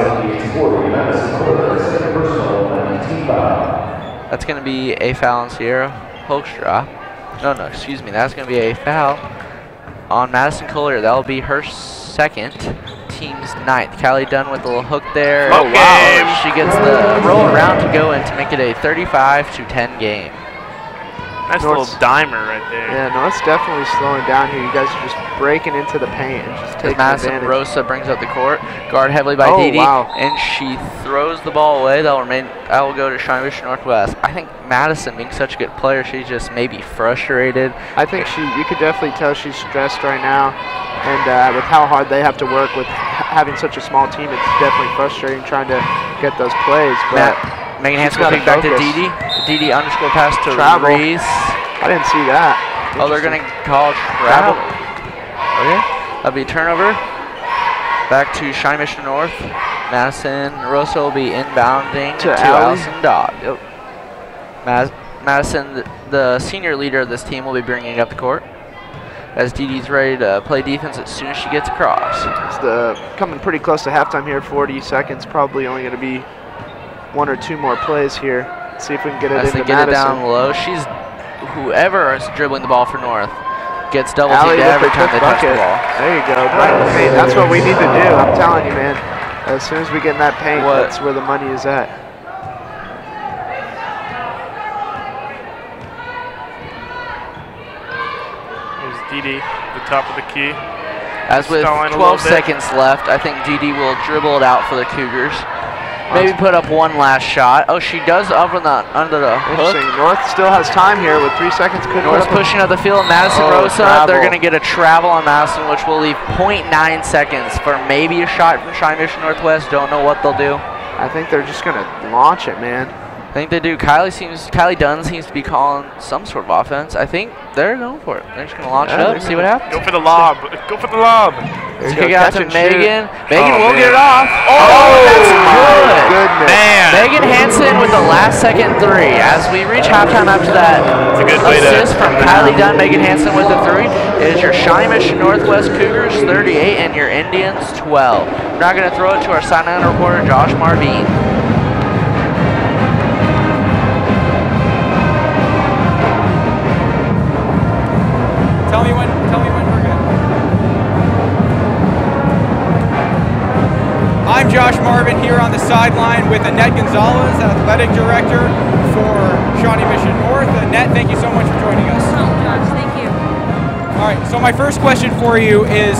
That's going to be a foul on Sierra Hoekstra. No, excuse me. That's going to be a foul on Madison Collier. That'll be her second, team's 9th. Callie Dunn with a little hook there. Oh, wow. She gets the roll around to go in to make it a 35-10 game. Nice little dimer right there. Yeah, no, it's definitely slowing down here. You guys are just breaking into the paint and just taking Madison advantage. Rosa brings up the court, guard heavily by Dee Dee, and she throws the ball away. That will go to Shawnee Mission Northwest. I think Madison, being such a good player, she's just maybe frustrated. I think you could definitely tell she's stressed right now, and with how hard they have to work with having such a small team, it's definitely frustrating trying to get those plays. But Megan Hanscom pick back to Dee Dee. Dee Dee underscore pass to Reese. I didn't see that. Oh, they're going to call travel. Okay. That'll be a turnover. Back to Shawnee Mission North. Madison Rosa will be inbounding to Allison Dodd. Yep. Madison, the senior leader of this team, will be bringing it up the court. As Dee Dee's ready to play defense as soon as she gets across. It's coming pretty close to halftime here. 40 seconds. Probably only going to be 1 or 2 more plays here. See if we can get it into Madison. Get it down low. Whoever is dribbling the ball for North gets double teamed every time they touch the ball. There you go. Right in the paint. That's what we need to do. I'm telling you, man. As soon as we get in that paint, that's where the money is at. Here's Dee Dee, the top of the key. As with 12 seconds left, I think Dee Dee will dribble it out for the Cougars. maybe put up one last shot. Oh, she does under the hook. Interesting. North still has time here with 3 seconds. North pushing up the field. Madison Rosa, travel. they're going to get a travel on Madison, which will leave 0.9 seconds for maybe a shot from Shawnee Mission Northwest. Don't know what they'll do. I think they're just going to launch it, man. I think they do. Kylie Dunn seems to be calling some sort of offense. I think they're going for it. They're just going to launch it up, see what happens. Go for the lob. Go for the lob. Kick out to Megan. Shoot. Megan will get it off. Oh, that's good. Goodness. Man. Megan Hansen with the last second three. As we reach halftime after that It's a good way assist from Kylie Dunn, Megan Hansen with the three. It is your Shawnee Mission Northwest Cougars 38 and your Indians 12. We're now going to throw it to our sideline reporter, Josh Marvine. Tell me when we're good. I'm Josh Marvin here on the sideline with Annette Gonzalez, athletic director for Shawnee Mission North. Annette, thank you so much for joining us. Oh, Josh, thank you. All right, so my first question for you is,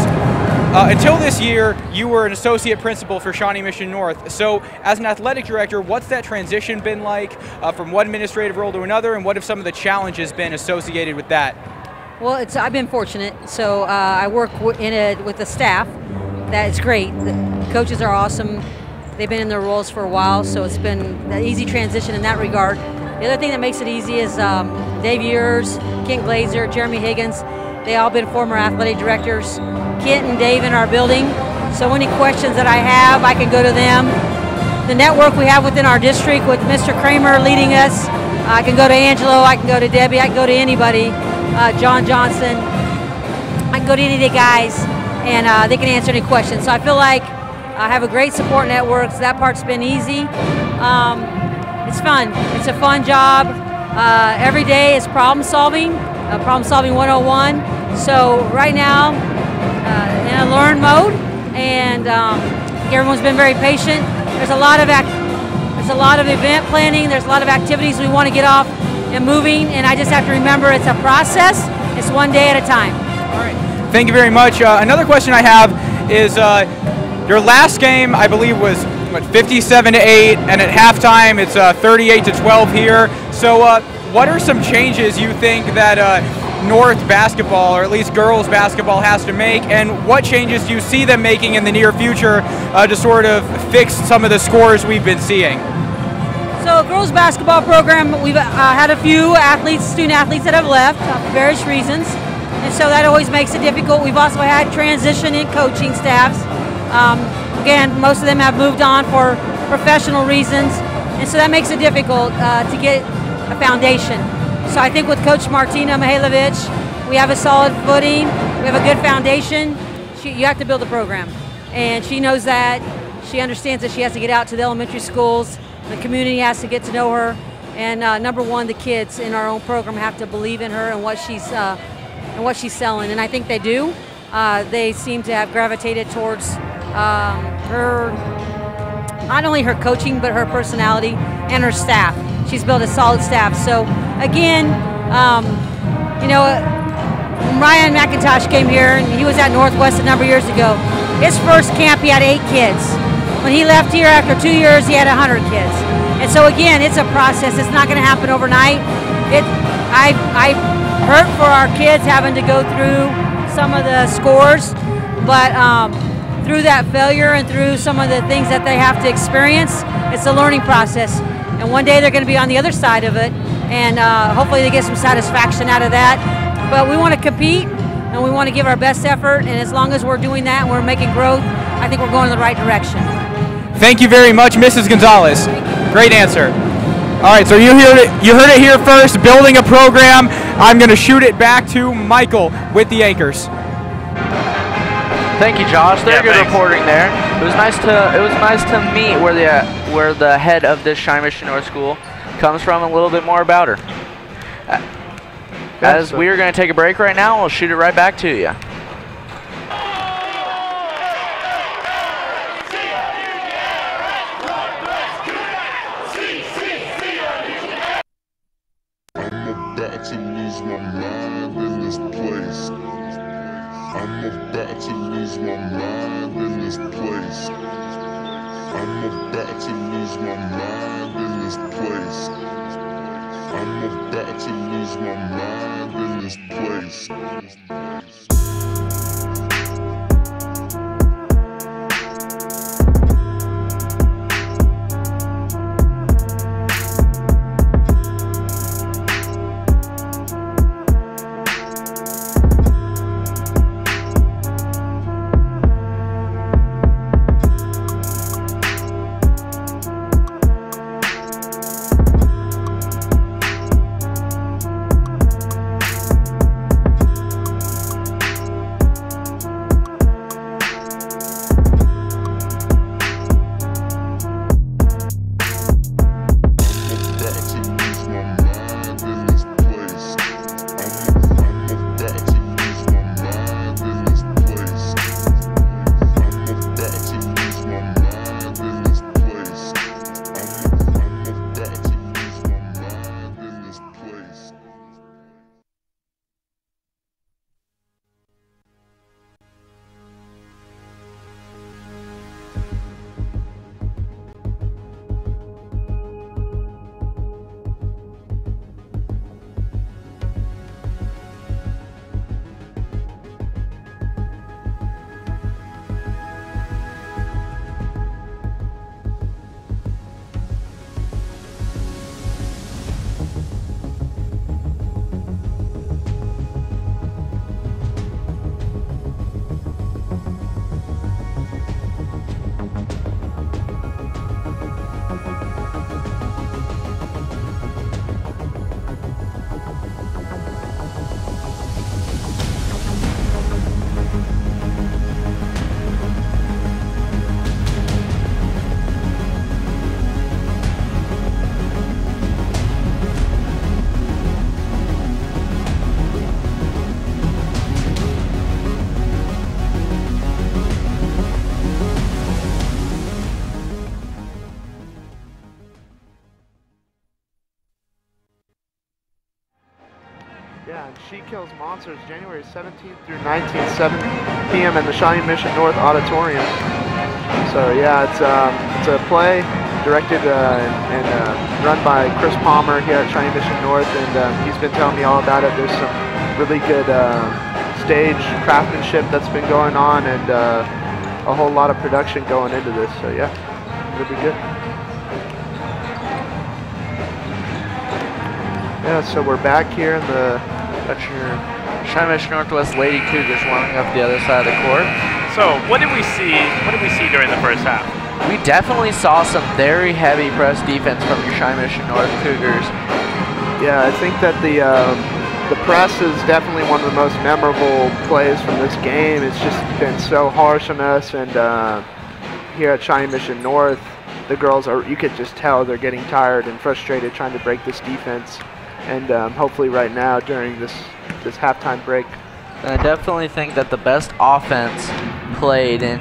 until this year, you were an associate principal for Shawnee Mission North. So as an athletic director, what's that transition been like from one administrative role to another, and what have some of the challenges been associated with that? Well, I've been fortunate. So I work with the staff. That's great. The coaches are awesome. They've been in their roles for a while, so it's been an easy transition in that regard. The other thing that makes it easy is Dave Ears, Kent Glazer, Jeremy Higgins. They all been former athletic directors. Kent and Dave in our building. So any questions that I have, I can go to them. The network we have within our district with Mr. Kramer leading us, I can go to Angelo, I can go to Debbie, I can go to anybody. John Johnson, I can go to any of the guys and they can answer any questions. So I feel like I have a great support network. So that part's been easy. It's fun. It's a fun job. Every day is problem solving 101. So right now in a learn mode, and everyone's been very patient. There's a lot of event planning. There's a lot of activities we want to get off and moving, and I just have to remember it's a process. It's one day at a time. All right. Thank you very much. Another question I have is your last game, I believe, was 57-8, and at halftime it's 38-12 here. So what are some changes you think that North basketball, or at least girls basketball, has to make, and what changes do you see them making in the near future to sort of fix some of the scores we've been seeing? So girls basketball program, we've had a few student athletes that have left for various reasons, and so that always makes it difficult. We've also had transition in coaching staffs. Again, most of them have moved on for professional reasons, and so that makes it difficult to get a foundation. So I think with Coach Martina Mihailovic, we have a solid footing, we have a good foundation. You have to build a program, and she knows that. She understands that she has to get out to the elementary schools. The community has to get to know her, and number one, the kids in our own program have to believe in her and what she's selling, and I think they do. They seem to have gravitated towards her, not only her coaching, but her personality and her staff. She's built a solid staff. So again, Ryan McIntosh came here, and he was at Northwest a number of years ago. His first camp, he had 8 kids. When he left here after 2 years, he had 100 kids. And so again, it's a process. It's not going to happen overnight. I hurt for our kids having to go through some of the scores, but through that failure and through some of the things that they have to experience, it's a learning process. And one day they're going to be on the other side of it, and hopefully they get some satisfaction out of that. But we want to compete, and we want to give our best effort, and as long as we're doing that and we're making growth, I think we're going in the right direction. Thank you very much, Mrs. Gonzalez. Great answer. All right, so you heard it here first, building a program. I'm going to shoot it back to Michael with the Anchors. Thank you, Josh. They're good reporting there. It was nice to meet where the head of this Shawnee Mission North School comes from, a little bit more about her. As we are going to take a break right now, we'll shoot it right back to you. I'm about to lose my mind in this place. I'm about to lose my mind in this place. Yeah, and She Kills Monsters, January 17th through 19th, 7 p.m. in the Shawnee Mission North Auditorium. So yeah, it's a play directed and run by Chris Palmer here at Shawnee Mission North, and he's been telling me all about it. There's some really good stage craftsmanship that's been going on, and a whole lot of production going into this. So yeah, it'll be good. Yeah, so we're back here in the Shawnee Mission Northwest Lady Cougars warming up the other side of the court. So what did we see? What did we see during the first half? We definitely saw some very heavy press defense from your Shawnee Mission North Cougars. Yeah, I think that the press is definitely one of the most memorable plays from this game. It's just been so harsh on us, and here at Shawnee Mission North, the girls you could just tell they're getting tired and frustrated trying to break this defense. And hopefully right now during this halftime break. I definitely think that the best offense played in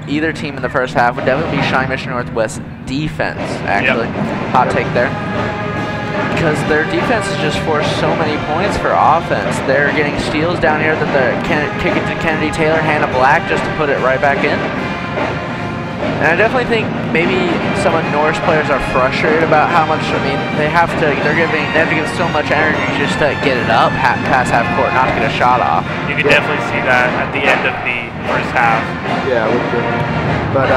either team in the first half would definitely be Shawnee Mission Northwest defense, actually. Yep. Hot take there. Because their defense has just forced so many points for offense. They're getting steals down here that they're kicking to Kennedy Taylor, Hannah Black, just to put it right back in. And I definitely think maybe some of North's players are frustrated about how much, they have to give so much energy just to get it up past half court, not to get a shot off. You can definitely see that at the end of the first half. Yeah, but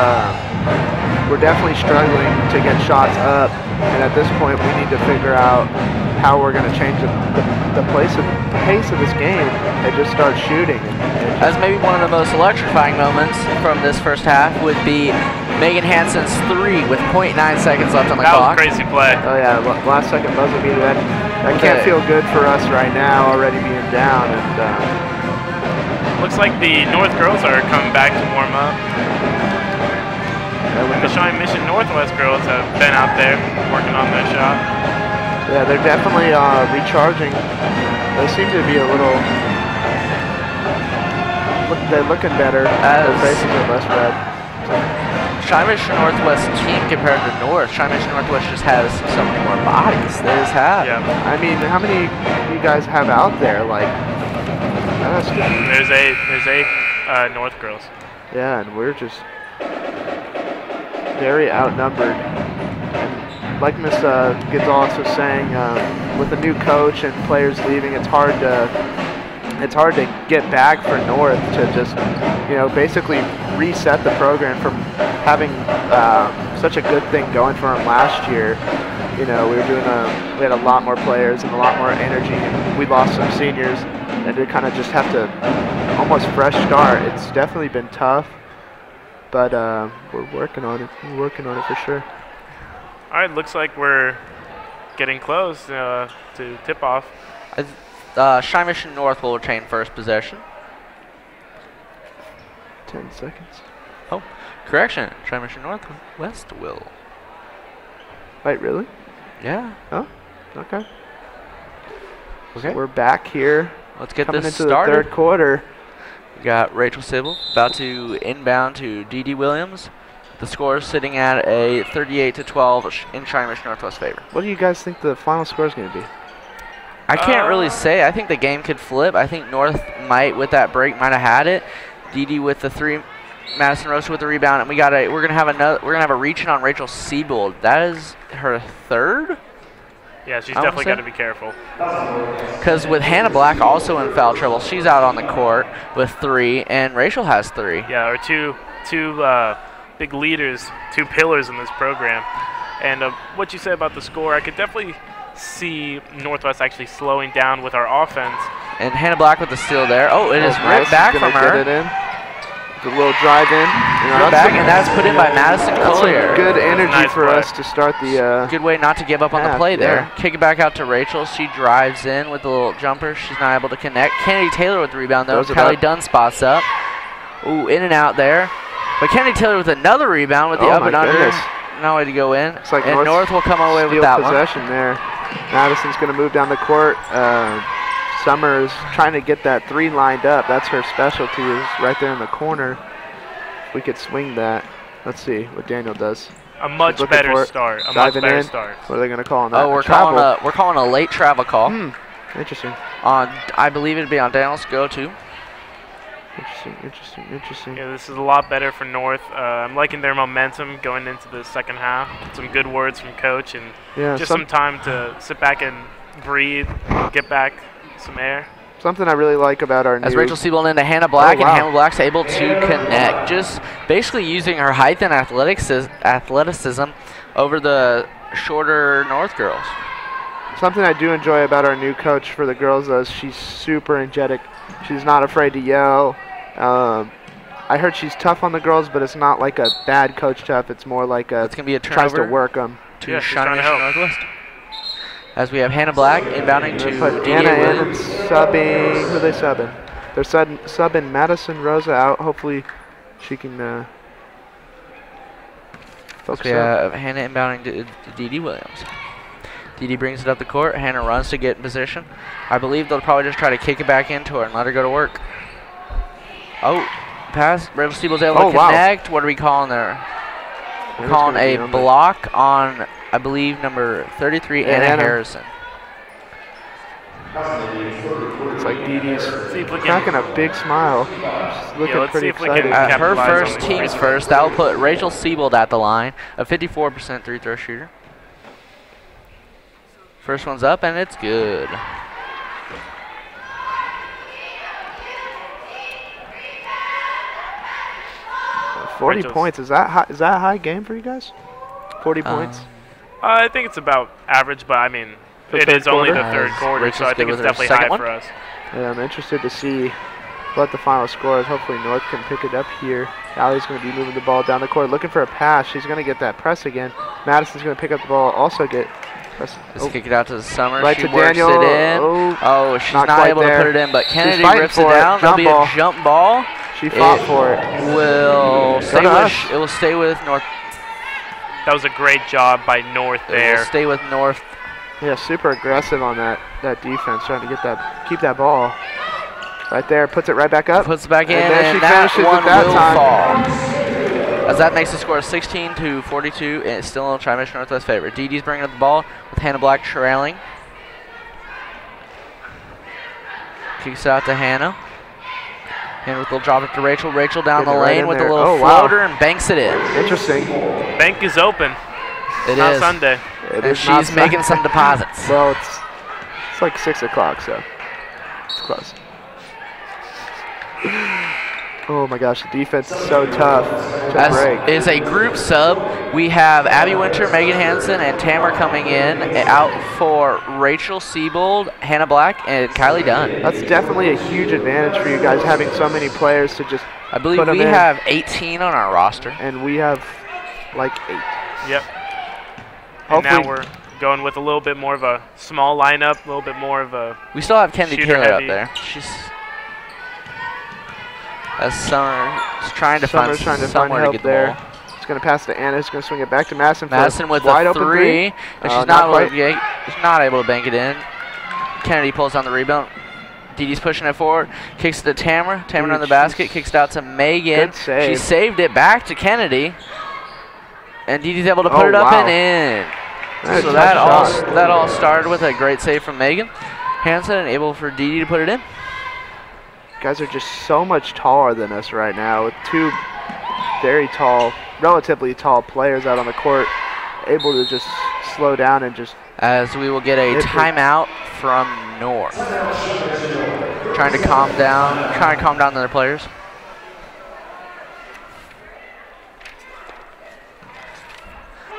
we're definitely struggling to get shots up, and at this point we need to figure out how we're going to change the pace of this game and just start shooting. As maybe one of the most electrifying moments from this first half would be Megan Hansen's 3 with 0.9 seconds left on the clock. That was a crazy play. Oh yeah, last second buzzer beater. That can't feel good for us right now, already being down. And looks like the North girls are coming back to warm up. The Shawnee Mission Northwest girls have been out there working on their shot. Yeah, they're definitely recharging. They seem to be a little. They're looking better. Their faces are less red. Shawnee Mission Northwest team compared to North. Shawnee Mission Northwest just has so many more bodies. They just have. Yeah. I mean, how many do you guys have out there? Like, there's eight North girls. Yeah, and we're just. very outnumbered. And like Miss Gonzalez was saying, with a new coach and players leaving, it's hard to get back for North to just, basically reset the program from having such a good thing going for them last year. We had a lot more players and a lot more energy, and we lost some seniors, and to kind of just have to almost fresh start. It's definitely been tough, but we're working on it. We're working on it for sure. All right, looks like we're getting close to tip off. Shawnee Mission North will retain first possession. 10 seconds. Oh, correction. Shawnee Mission Northwest will. Wait, really? Yeah. Oh, okay. Okay. So we're back here. Let's get coming this into started. the third quarter. We got Rachel Sybil about to inbound to Dee Williams. The score is sitting at a 38-12 in Shawnee Mission Northwest favor. What do you guys think the final score is going to be? I can't really say. I think the game could flip. I think North might, with that break, might have had it. Dee with the 3, Madison Rosa with the rebound, and we're gonna have a reach in on Rachel Siebold. That is her 3rd. Yeah, she's definitely got to be careful. Because with Hannah Black also in foul trouble, she's out on the court with 3, and Rachel has 3. Yeah, our two big leaders, 2 pillars in this program. And what you said about the score, I could definitely see Northwest actually slowing down with our offense. And Hannah Black with the steal there. Oh, it is ripped back from her. Get it in. The little drive in. Back, and that's put in by Madison Collier. Good energy nice for play. us to start the. Good way not to give up on the play there. Yeah. Kick it back out to Rachel. She drives in with the little jumper. She's not able to connect. Kennedy Taylor with the rebound though. Kelly Dunn spots up. Ooh, in and out there. But Kennedy Taylor with another rebound with the up and under. No way to go in. Looks like and North will come away with that possession there. Madison's going to move down the court. Summers trying to get that 3 lined up. That's her specialty, is right there in the corner. We could swing that. Let's see what Daniel does. A much better start. A much better start. What are they going to call on that? Oh, we're calling a late travel call. Interesting. I believe it'd be on Daniel's go-to. Interesting. Yeah, this is a lot better for North. I'm liking their momentum going into the second half. Some good words from Coach, and just some time to sit back and breathe, get back some air. Something I really like about our As Rachel Siebold into Hannah Black, and Hannah Black's able to connect. Just basically using her height and athleticism over the shorter North girls. Something I do enjoy about our new coach for the girls, though, is she's super energetic. She's not afraid to yell. I heard she's tough on the girls, but it's not like a bad coach tough. It's more like it's gonna be a tries to work them. To Shawnee Mission Northwest. As we have Hannah Black inbounding to Anna in and subbing. Who are they subbing? They're subbing Madison Rosa out. Hopefully she can focus we have Hannah inbounding to Dee Williams. Dee brings it up the court. Hannah runs to get in position. I believe they'll probably just try to kick it back into her and let her go to work. Oh, pass. Rachel Siebel's able to connect. Wow. What are we calling there? We're calling a block on, I believe, number 33, Anna Harrison. It's like Dee's cracking a big smile. She's looking pretty excited. Her first, team's first. That will put Rachel Siebold at the line, a 54% three-throw shooter. First one's up, and it's good. Rachel's 40 points. Is that a high game for you guys? 40 points? I think it's about average, but I mean, it is only the third quarter, so I think it's definitely high for us. Yeah, I'm interested to see what the final score is. Hopefully North can pick it up here. Allie's going to be moving the ball down the court, looking for a pass. She's going to get that press again. Madison's going to pick up the ball, also get press. Let's kick it out to the Summer. Right she to works Daniel. It in. Oh, she's not able to put it in, but Kennedy rips it down. There'll be a jump ball. She fought for it. It will stay with North. That was a great job by North there. It will stay with North. Yeah, super aggressive on that defense, trying to keep that ball. Right there, puts it right back up. Puts it back in, and she that one will fall. As that makes the score 16-42, and it's still in Shawnee Mission Northwest favor. Dee's bringing up the ball with Hannah Black trailing. Kicks out to Hannah. And with a little drop it to Rachel. Rachel down the Getting right lane in with a there. little Oh, wow. floater and banks it in. Interesting. Bank is open. It Not is. Sunday. It And is not she's making some Sunday. deposits. Well, it's like 6 o'clock, so it's close. Oh my gosh, the defense is so tough to break. As is a group sub, we have Abby Winter, Megan Hansen, and Tamara coming in. Out for Rachel Siebold, Hannah Black, and Kylie Dunn. That's definitely a huge advantage for you guys having so many players to just I believe put 'em we in. have 18 on our roster. And we have like 8. Yep. And Hopefully, now we're going with a little bit more of a small lineup, a little bit more of a We still have Kennedy shooter Taylor up heavy. there. She's as Summer's trying to find somewhere to help get the there. ball. It's going to pass to Anna. It's going to swing it back to Madison. Madison for with wide a open three, and Oh, she's not not quite. able to bank it in. Kennedy pulls on the rebound. Dee Dee's pushing it forward, kicks it to Tamara. Tamara on the basket, kicks it out to Megan. Good save. She saved it back to Kennedy, and Dee Dee's able to put it up wow. and in. Nice So shot. that all started with a great save from Megan Hansen, and able for Dee Dee to put it in. Guys are just so much taller than us right now, with 2 very tall, relatively tall players out on the court, able to just slow down and just. As we will get a timeout from North. Trying to calm down their players.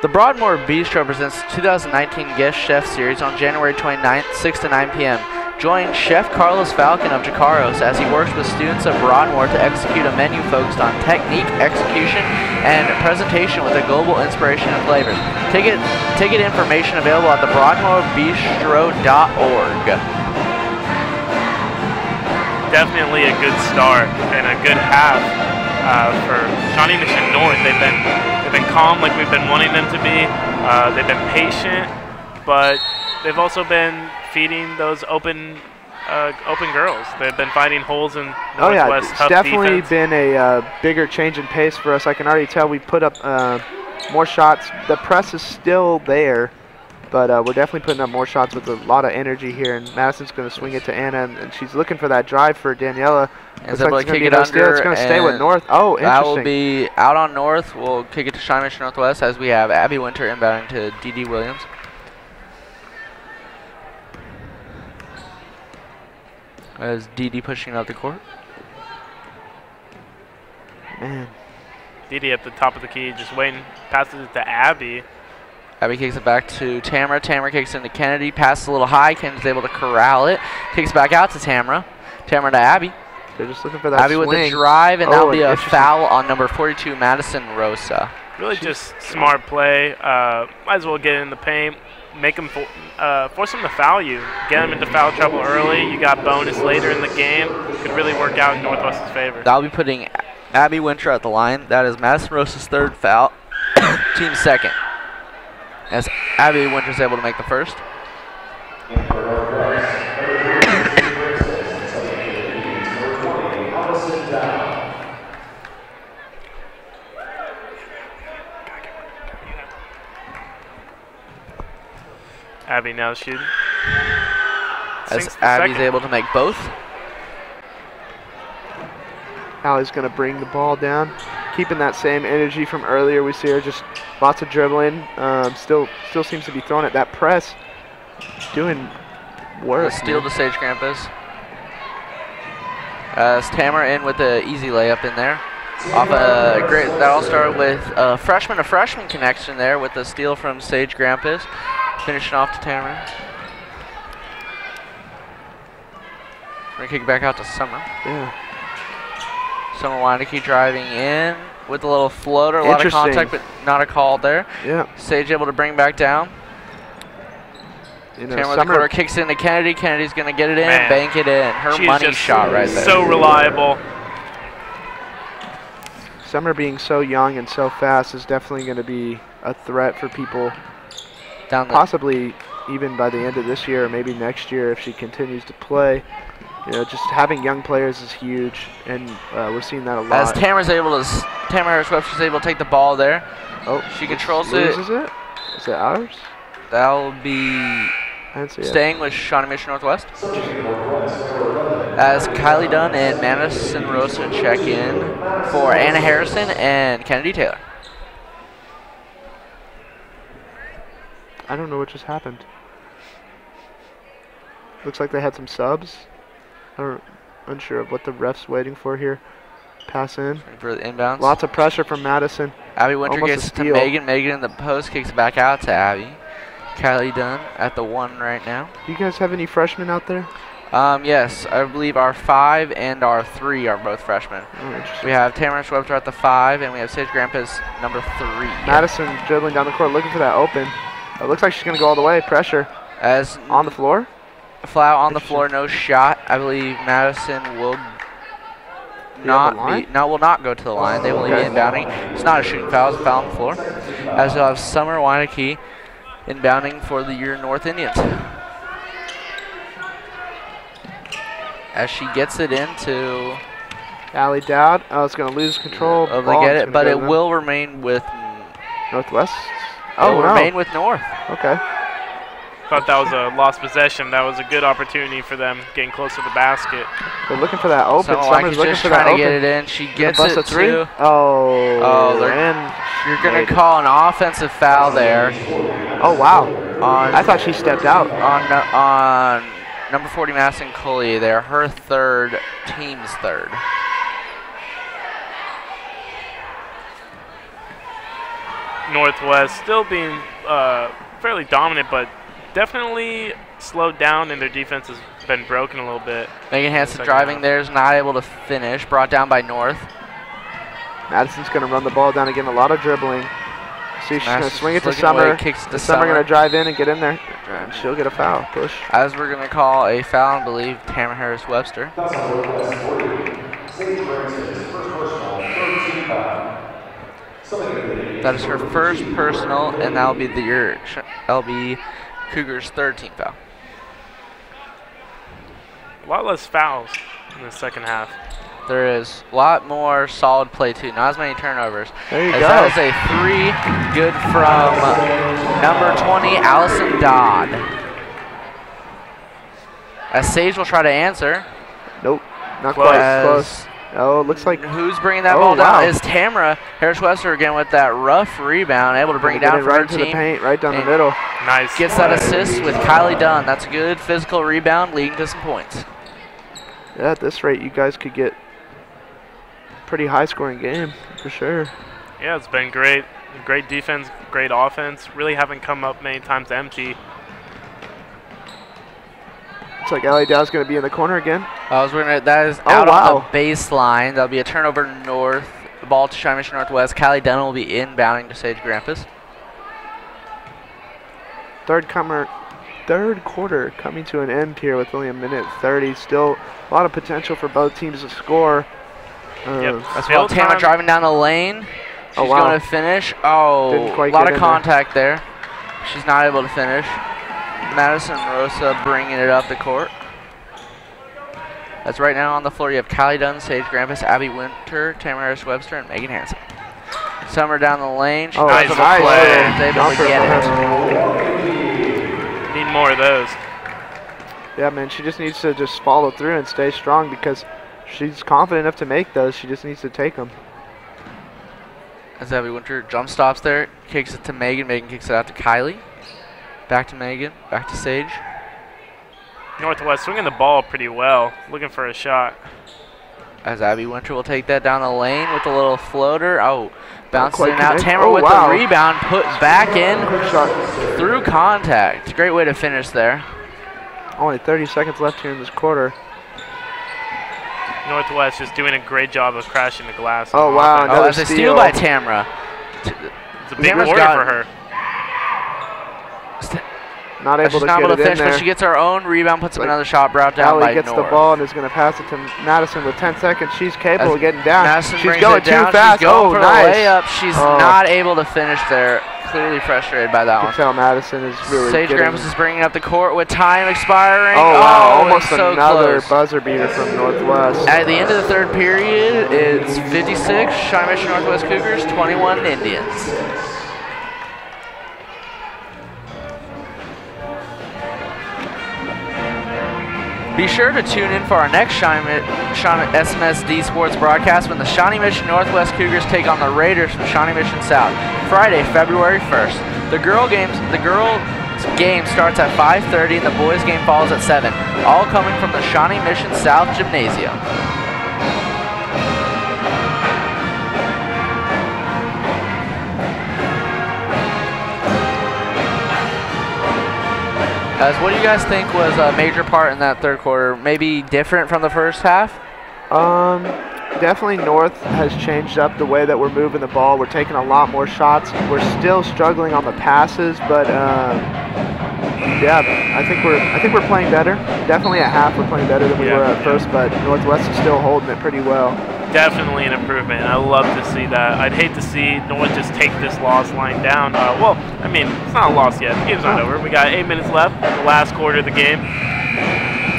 The Broadmoor Bistro presents 2019 Guest Chef Series on January 29th, 6 to 9 p.m. Join Chef Carlos Falcon of Jacaros as he works with students of Broadmoor to execute a menu focused on technique, execution, and presentation with a global inspiration of flavors. Ticket information available at thebroadmoorbistro.org. definitely a good start and a good half for Shawnee Mission North. They've been calm like we've been wanting them to be. They've been patient, but they've also been feeding those open girls. They've been finding holes in Northwest it's tough definitely defense. been a bigger change in pace for us. I can already tell we put up more shots. The press is still there, but we're definitely putting up more shots with a lot of energy here. And Madison's going to swing it to Anna, and she's looking for that drive for Daniela. Is able to kick it It's under, going to stay with and North. Oh, interesting. that will be out on North. We'll kick it to Shawnee Mission Northwest as we have Abby Winter inbounding to D.D. Williams. As D.D. pushing out the court. Man. Didi at the top of the key, just waiting, passes it to Abby. Abby kicks it back to Tamara. Tamara kicks into Kennedy. Passes a little high. Kennedy's able to corral it. Kicks back out to Tamara. Tamara to Abby. They're just looking for that Abby swing. with the drive, and that'll be a interesting. foul on number 42, Madison Rosa. Really just smart play. Might as well get in the paint, make them force them to foul you. Get them into foul trouble early. You got bonus later in the game. Could really work out in Northwest's favor. That'll be putting Abby Winter at the line. That is Madison Rosa's third foul. Team second. As Abby Winter's able to make the first. Abby now shooting. As Sinks the Abby's second. able to make both. Allie's going to bring the ball down, keeping that same energy from earlier. We see her just lots of dribbling. Still seems to be throwing at that press, doing work. Steal to Sage Grampus. As Tamara in with the easy layup in there. Off a great. That all started with a freshman to freshman connection there with the steal from Sage Grampus. Finishing off to Tamara. We're gonna kick it back out to Summer. Yeah. Summer wanted to keep driving in with a little floater, a lot of contact, but not a call there. Yeah. Sage able to bring back down. You know, Tamara with the quarter kicks into Kennedy. Kennedy's going to get it in, Man. bank it in. Her She's money just shot right there. So reliable. Summer being so young and so fast is definitely going to be a threat for people. Down the Possibly even by the end of this year or maybe next year if she continues to play. You know, just having young players is huge, and we're seeing that a lot. As Tamara Harris-Webster's able to take the ball there. Oh, She controls loses it. it? Is it ours? That'll be I didn't see it. Staying with Shawnee Mission Northwest. As Kylie Dunn and Madison Rosa check in for Anna Harrison and Kennedy Taylor. I don't know what just happened. Looks like they had some subs. I'm unsure of what the ref's waiting for here. Pass in. For the inbounds. Lots of pressure from Madison. Abby Winter Almost gets a it to steal. Megan. Megan in the post kicks it back out to Abby. Kylie Dunn at the 1 right now. Do you guys have any freshmen out there? Yes, I believe our 5 and our 3 are both freshmen. Oh, interesting. We have Tamara Schwebter at the 5, and we have Sage Grandpa's number 3. Madison dribbling down the court, looking for that open. It looks like she's going to go all the way. Pressure. As On the floor? Foul on the floor, no shot. I believe Madison will will not go to the line. They will be inbounding. It's not a shooting foul, it's a foul on the floor. As we'll have Summer Weineke inbounding for the Year North Indians. As she gets it into Allie Dowd. Oh, it's going to lose control. they get it, but it will remain with Northwest. Oh, no. Remain with North. Okay. Thought that was a lost possession. That was a good opportunity for them getting close to the basket. They're looking for that open. Summer's looking for that open. Trying to get it in. She gets it to. You're going to call an offensive foul there. Oh, wow. I thought she stepped out. On number 40, Madison Collier there. Her third, team's third. Northwest still being fairly dominant, but definitely slowed down, and their defense has been broken a little bit. Megan Hansen driving there is not able to finish. Brought down by North. Madison's going to run the ball down again. A lot of dribbling. See, she's going to swing it to Summer. Summer. Kicks to Summer going to drive in and get in there. And she'll get a foul. Push. As we're going to call a foul, I believe, Tamara Harris-Webster. That is her first personal, and that'll be Cougars' third team foul. A lot less fouls in the second half. There is a lot more solid play, too. Not as many turnovers. There you go. That is a 3, good from number 20, Allison Dodd. As Sage will try to answer. Nope, not quite. Close. Oh, looks like. Who's bringing that ball down? Is Tamara Harris-Webster again with that rough rebound, able to bring it down for her team. Right into the paint, right down the middle. Nice. Gets that assist with Kylie Dunn. That's a good physical rebound, leading to some points. Yeah, at this rate, you guys could get a pretty high-scoring game for sure. Yeah, it's been great. Great defense, great offense. Really haven't come up many times empty. Looks like Allie Dow's going to be in the corner again. That is out on the baseline. That'll be a turnover North. The ball to Shawnee Mission Northwest. Kylie Dunn will be inbounding to Sage Grampus. Third quarter coming to an end here with only a minute 30. Still a lot of potential for both teams to score. As well, Tamara driving down the lane. She's going to finish. Oh, a lot of contact there. She's not able to finish. Madison Rosa bringing it up the court. That's right now on the floor. You have Kylie Dunn, Sage Grampus, Abby Winter, Tamara Harris-Webster, and Megan Hansen. Summer down the lane. She nice play. Is able to get it. Need more of those. Yeah, man, she just needs to just follow through and stay strong because she's confident enough to make those. She just needs to take them. As Abby Winter jump stops there, kicks it to Megan. Megan kicks it out to Kylie. Back to Megan, back to Sage. Northwest swinging the ball pretty well, looking for a shot. As Abby Winter will take that down the lane with a little floater. Oh, bouncing it out. Tamara with the rebound, put back in through contact. Great way to finish there. Only 30 seconds left here in this quarter. Northwest just doing a great job of crashing the glass. Oh, wow. That's a steal by Tamara. It's a big quarter for her. Not able to finish, but she gets her own rebound, puts up another shot, brought down by gets North. the ball and is going to pass it to Madison with 10 seconds. She's capable of getting down. Madison She's going too fast. She's going for the layup. She's not able to finish there. Clearly frustrated by that one. You can tell Madison is really Sage Grampus is bringing up the court with time expiring. Oh, wow. Almost so another close. Buzzer beater from Northwest. At the end of the third period, it's 56 Shawnee Mission Northwest Cougars, 21 Indians. Be sure to tune in for our next Shawnee SMSD sports broadcast when the Shawnee Mission Northwest Cougars take on the Raiders from Shawnee Mission South, Friday, February 1st. The girls game starts at 5:30 and the boys game follows at 7, all coming from the Shawnee Mission South Gymnasium. Guys, what do you guys think was a major part in that third quarter? Maybe different from the first half? Definitely North has changed up the way that we're moving the ball. We're taking a lot more shots. We're still struggling on the passes, but yeah, I think we're playing better. Definitely at half we're playing better than we were at first, but Northwest is still holding it pretty well. Definitely an improvement. I love to see that. I'd hate to see North just take this loss line down. Well, I mean, it's not a loss yet. The game's not over. We got 8 minutes left, the last quarter of the game.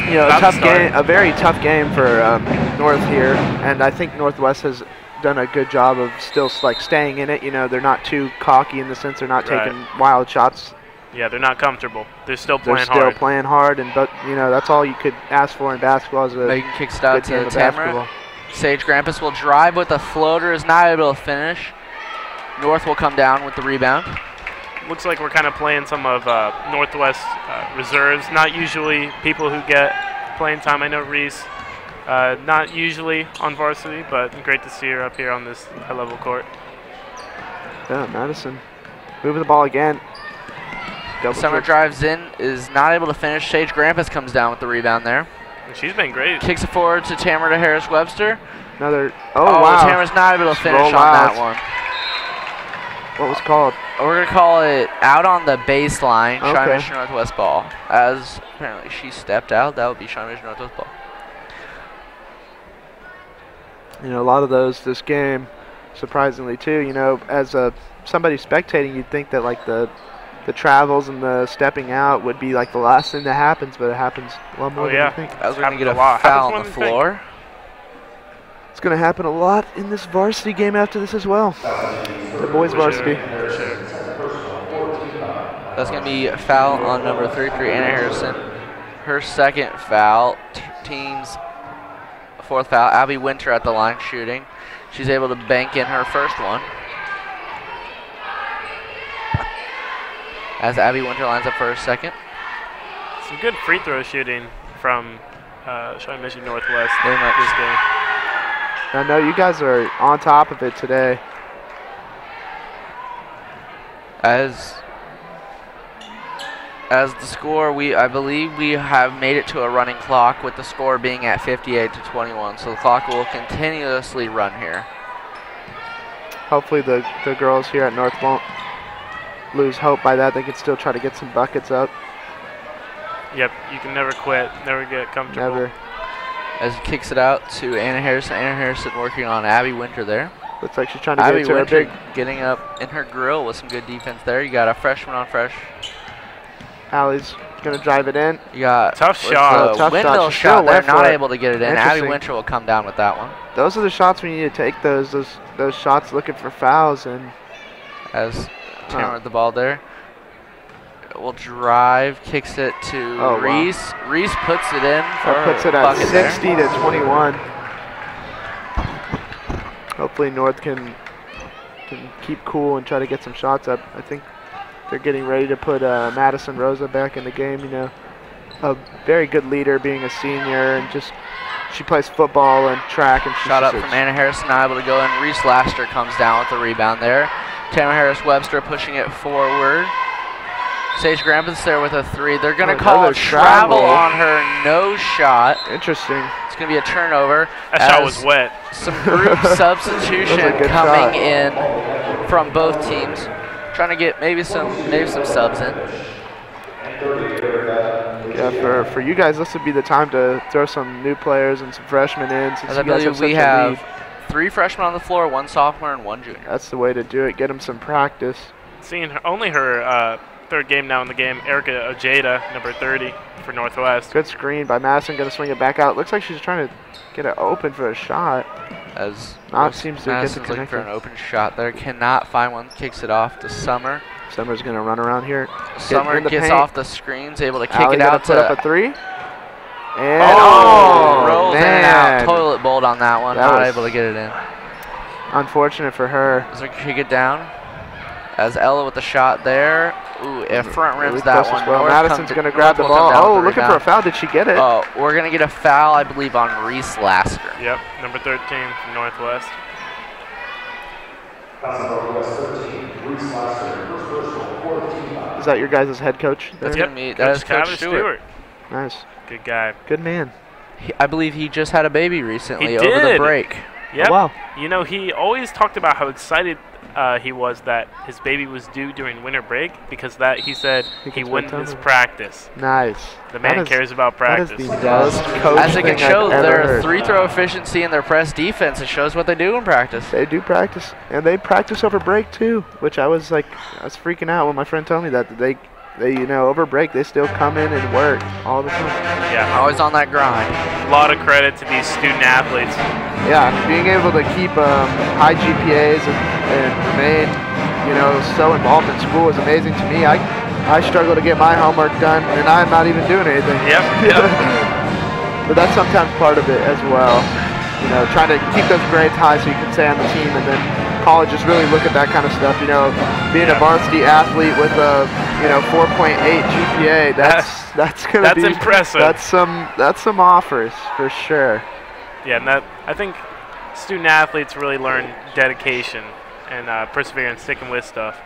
You know, a tough game, a very tough game for North here, and I think Northwest has done a good job of still like staying in it. You know, they're not too cocky in the sense they're not taking wild shots. Yeah, they're not comfortable. They're still playing hard. They're still playing hard, and but you know that's all you could ask for in basketball. Is a Megan kicks it out good to Tamara. Sage Grampus will drive with a floater, is not able to finish. North will come down with the rebound. Looks like we're kind of playing some of Northwest reserves. Not usually people who get playing time. I know Reese, not usually on varsity, but great to see her up here on this high-level court. Yeah, Madison moving the ball again. Summer drives in, is not able to finish. Sage Grampus comes down with the rebound there. And she's been great. Kicks it forward to Tamara Harris-Webster. Another, wow. Tamara's not able to finish on that one. What was called? We're going to call it out on the baseline, Shawnee Mission Northwest ball. As apparently she stepped out, that would be Shawnee Mission Northwest ball. You know, a lot of those this game, surprisingly too, you know, as somebody spectating, you'd think that like the travels and the stepping out would be like the last thing that happens, but it happens a lot more than you think. As we're going to get a foul on the floor. It's going to happen a lot in this varsity game after this as well. The boys varsity. That's going to be a foul on number 33, Anna Harrison. Her second foul, team's fourth foul. Abby Winter at the line shooting. She's able to bank in her first one. As Abby Winter lines up for her second. Some good free throw shooting from Shawnee Mission Northwest this game. I know you guys are on top of it today. As the score, I believe we have made it to a running clock with the score being at 58-21. So the clock will continuously run here. Hopefully the girls here at North won't lose hope by that. They can still try to get some buckets up. Yep, you can never quit, never get comfortable. Never. As he kicks it out to Anna Harrison. Anna Harrison working on Abby Winter there. Looks like she's trying to get to her big. Getting up in her grill with some good defense there. You got a freshman on fresh. Allie's going to drive it in. You got tough shot. Windmill shot there, not able to get it in. Abby Winter will come down with that one. Those are the shots we need to take, those shots looking for fouls. And as Tamara with the ball there. Will drive, kicks it to Reese. Wow. Reese puts it in for puts it at 60-21. Hopefully North can keep cool and try to get some shots up. I think they're getting ready to put Madison Rosa back in the game. You know, a very good leader, being a senior, and just she plays football and track. And shot up from Anna Harrison, not able to go in. Reese Laster comes down with the rebound there. Tamara Harris-Webster pushing it forward. Sage Grampus there with a three. They're going to call a travel on her, no shot. Interesting. It's going to be a turnover. That shot was wet. Some group substitution coming in from both teams, trying to get maybe some subs in. Yeah, for you guys, this would be the time to throw some new players and some freshmen in. Since I believe we have 3 freshmen on the floor, 1 sophomore and 1 junior. That's the way to do it. Get them some practice. Seeing only her third game now in the game, Erica Ojeda, number 30 for Northwest. Good screen by Madison, going to swing it back out. Looks like she's trying to get it open for a shot. As seems to Madison's get the looking for an open shot there. Cannot find one. Kicks it off to Summer. Summer's going to run around here. Summer gets off the screens, able to kick it out to put up a three. And rolls in and out. Toilet bolt on that one. Not able to get it in. Unfortunate for her. Does her kick it down? As Ella with the shot there. Ooh, if front rims that one. Well, Madison's going to grab the ball. Oh, looking for a foul. Did she get it? Oh, we're going to get a foul, I believe, on Reese Lasker. Yep, number 13 from Northwest. Is that your guys' head coach? That's going to be that is Coach Stewart. Nice. Good guy. Good man. I believe he just had a baby recently He over did. the break. Yep. Oh, wow. You know, he always talked about how excited he was that his baby was due during winter break because that he said he wouldn't miss practice. Nice. The man cares about practice. That is the most coach As it can show their heard. free throw efficiency and their press defense, it shows what they do in practice. They do practice, and they practice over break too, which I was freaking out when my friend told me that they you know, over break they still come in and work all the time. Yeah, Always on that grind. a lot of credit to these student athletes. Yeah, being able to keep high GPAs and remain, you know, so involved in school is amazing to me. I struggle to get my homework done, and I'm not even doing anything. Yep. But that's sometimes part of it as well. You know, trying to keep those grades high so you can stay on the team, and then colleges really look at that kind of stuff. You know, being a varsity athlete with a 4.8 GPA, that's gonna be impressive. That's some offers for sure. Yeah, and I think student athletes really learn dedication and perseverance, sticking with stuff.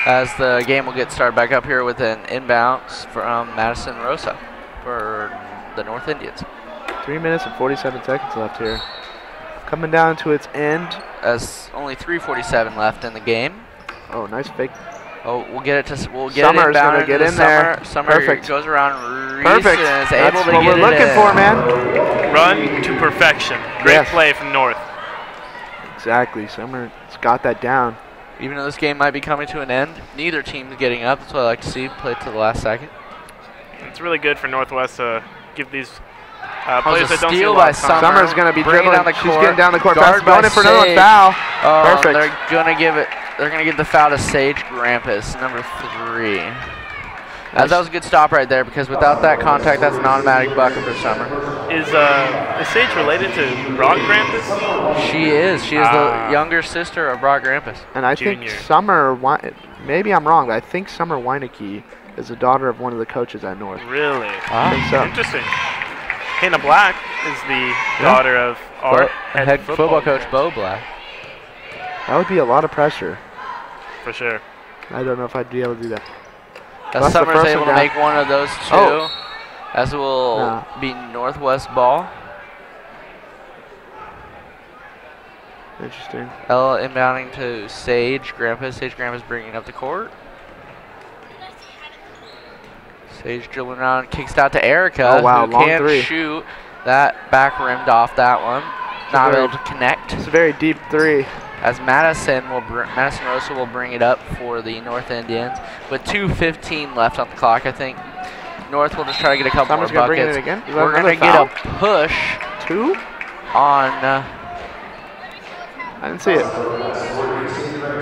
As the game will get started back up here with an inbounds from Madison Rosa for the North Indians. 3 minutes and 47 seconds left here. Coming down to its end. As only 3:47 left in the game. Oh, nice fake. Oh, we'll get it to Summer's it gonna get in there. Summer Perfect. Goes around. Reese Perfect. and is That's able to what get we're it looking in. for, man. Run to perfection. Great play from North. Exactly. Summer's got that down. Even though this game might be coming to an end, neither team is getting up. That's what I like to see. Play to the last second. It's really good for Northwest to give these Oh, players that don't see a steal lot by of time. Summer's going to be Bring it dribbling. down the She's court. getting down the court Guard fast. Going by in for another Sage. foul. Oh, Perfect. they're gonna give it. They're gonna give the foul to Sage Grampus, number 3. That was a good stop right there because without that contact, that's an automatic bucket for Summer. Is Sage related to Brock Grampus? She is. She is the younger sister of Brock Grampus. And I think Summer, maybe I'm wrong, but I think Summer Weineke is the daughter of one of the coaches at North. Really? I think so. Interesting. Hannah Black is the daughter of our head football coach, Bo Black. That would be a lot of pressure. For sure. I don't know if I'd be able to do that. As Summer's able to make one of those two, as will be Northwest ball. Interesting. Ella inbounding to Sage Grampus. Sage Grampus bringing up the court. Sage dribbling around, kicks out to Erica, who long can't three. shoot. That back rimmed off that one. Not able to connect. It's a very deep three. As Madison Rosa will bring it up for the North Indians with 2:15 left on the clock. I think North will just try to get a couple more buckets. Bring it in again? We're going to get a push. 2? On. I didn't see it.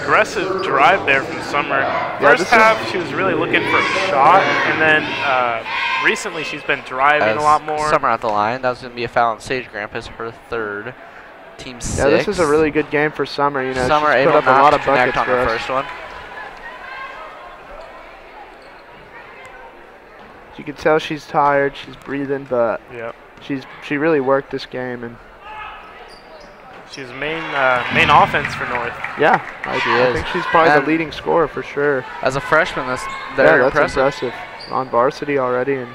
Aggressive drive there from Summer. First half, she was really looking for a shot, and then recently she's been driving a lot more. Summer at the line. That was going to be a foul on Sage Grampus, her 3rd. Team 6. Yeah, this is a really good game for Summer. You know, Summer she's able put up a lot of to connect buckets on for her us. first one. You can tell she's tired. She's breathing, but she really worked this game, and she's main offense for North. Yeah, I think she's probably the leading scorer for sure. As a freshman, that's very impressive. On varsity already and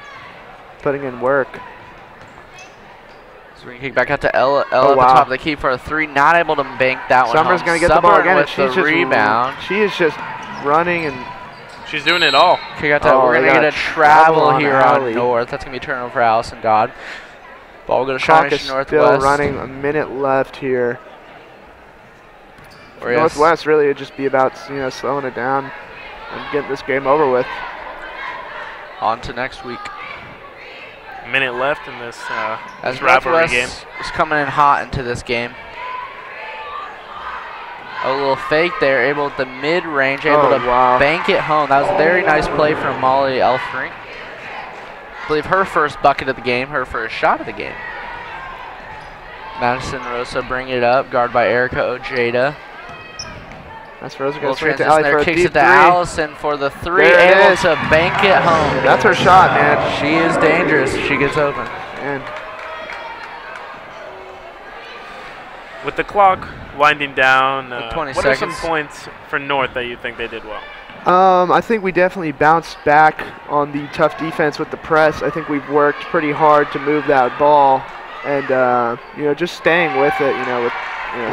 putting in work. So we can kick back out to Ella at the top of the key for a 3. Not able to bank that one. Summer's going to get the ball again, and she's just rebound. She is just running and she's doing it all. Kick out to we're going to get a travel here on North. That's going to be a turnover for Allison Dodd. Ball will go to Shawnee Northwest. Still running, a minute left here. Northwest really would just be about slowing it down and getting this game over with. On to next week. A minute left in this, as rivalry game. Is coming in hot into this game. A little fake there, able at the mid-range, able to bank it home. That was a very nice play from Molly Elfrink. I believe her first bucket of the game, her first shot of the game. Madison Rosa bring it up, guard by Erica Ojeda. That's Rosa Little goes straight to transition Allie there, for a kicks deep it to three. Allison for the three, There it able is. to bank it home. That's her shot, man. She is dangerous. She gets open. And With the clock winding down, With 20 what are some seconds. points for North that you think they did well? I think we definitely bounced back on the tough defense with the press. I think we've worked pretty hard to move that ball, and you know, just staying with it. You know, with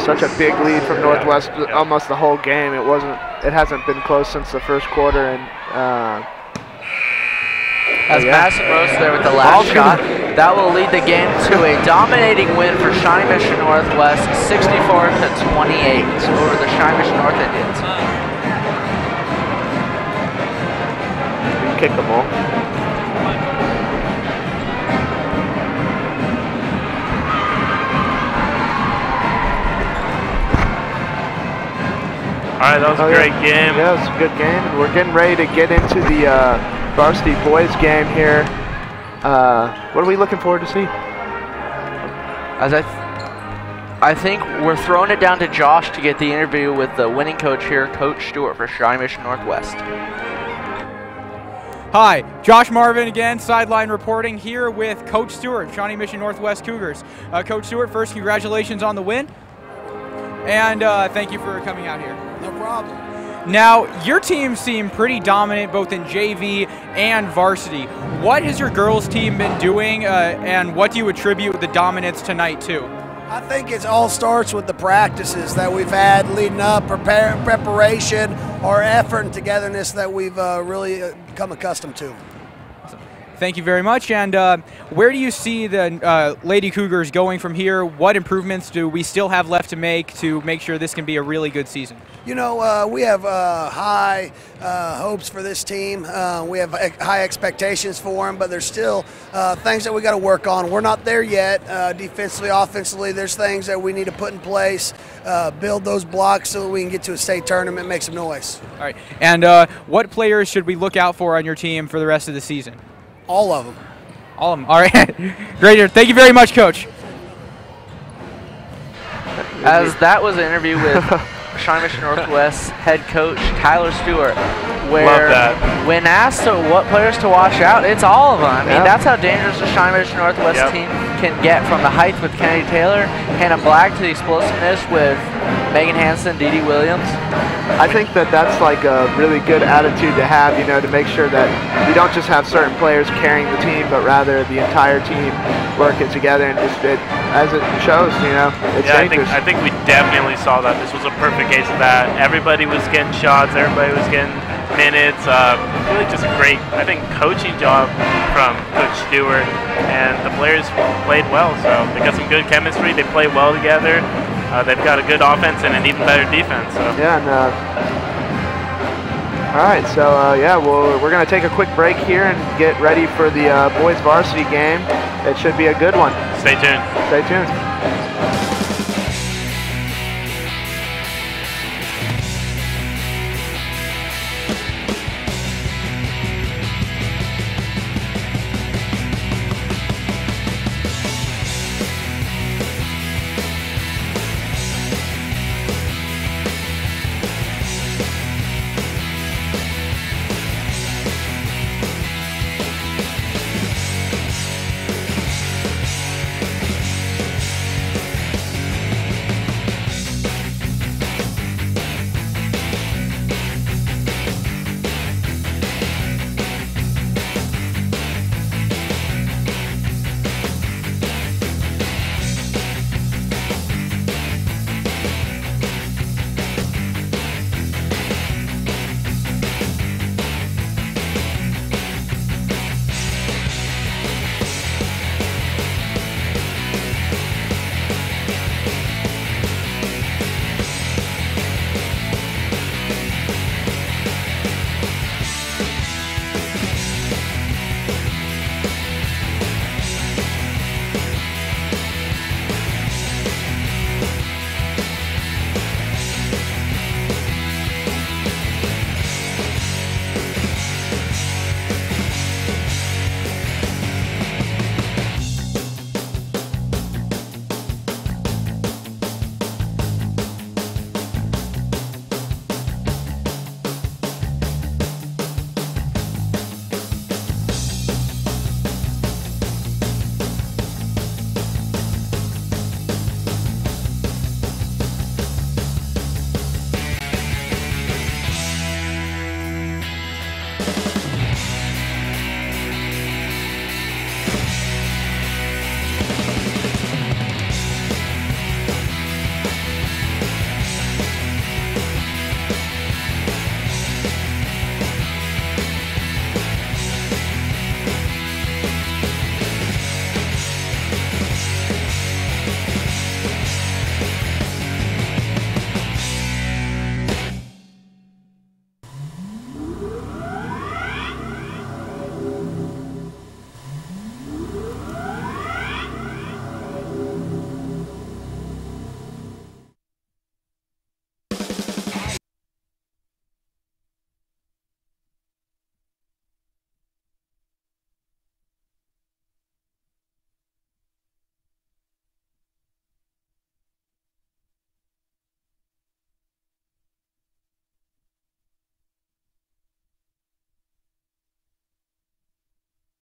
such a big lead from Northwest, almost the whole game. It hasn't been close since the first quarter, and As Madison Rose there with the last shot, that will lead the game to a dominating win for Shawnee Mission Northwest, 64-28 over the Shawnee Mission North Indians. kick the ball. All right, that was a great game. Yeah, it was a good game, and we're getting ready to get into the varsity boys game here. What are we looking forward to see? As I think we're throwing it down to Josh to get the interview with the winning coach here, Coach Stewart for Shawnee Mission Northwest. Hi, Josh Marvin again, sideline reporting here with Coach Stewart, Shawnee Mission Northwest Cougars. Coach Stewart, first, congratulations on the win, and thank you for coming out here. No problem. Now, your team seemed pretty dominant both in JV and varsity. What has your girls' team been doing, and what do you attribute the dominance tonight to? I think it all starts with the practices that we've had leading up, preparation, our effort and togetherness that we've really become accustomed to. Thank you very much. And where do you see the Lady Cougars going from here? What improvements do we still have left to make sure this can be a really good season? You know, we have high hopes for this team. We have high expectations for them, but there's still things that we got to work on. We're not there yet. Defensively, offensively, there's things that we need to put in place, build those blocks so that we can get to a state tournament and make some noise. All right. And what players should we look out for on your team for the rest of the season? All of them. All of them. All right. Great. Thank you very much, Coach. As that was an interview with Shawnee Mission Northwest head coach Tyler Stewart, where when asked what players to watch out, it's all of them. I mean, that's how dangerous the Shawnee Mission Northwest team can get, from the height with Kennedy Taylor, Hannah Black, to the explosiveness with Megan Hansen, Dee Dee Williams. I think that's like a really good attitude to have, you know, to make sure that we don't just have certain players carrying the team, but rather the entire team working together, and just as it shows, you know, it's dangerous. I think we definitely saw that. This was a perfect case of that. Everybody was getting shots. Everybody was getting minutes. Really just a great, I think, coaching job from Coach Stewart, and the players played well. So they got some good chemistry. They play well together. They've got a good offense and an even better defense. So. Yeah, and all right, so yeah, we're going to take a quick break here and get ready for the boys varsity game. It should be a good one. Stay tuned. Stay tuned.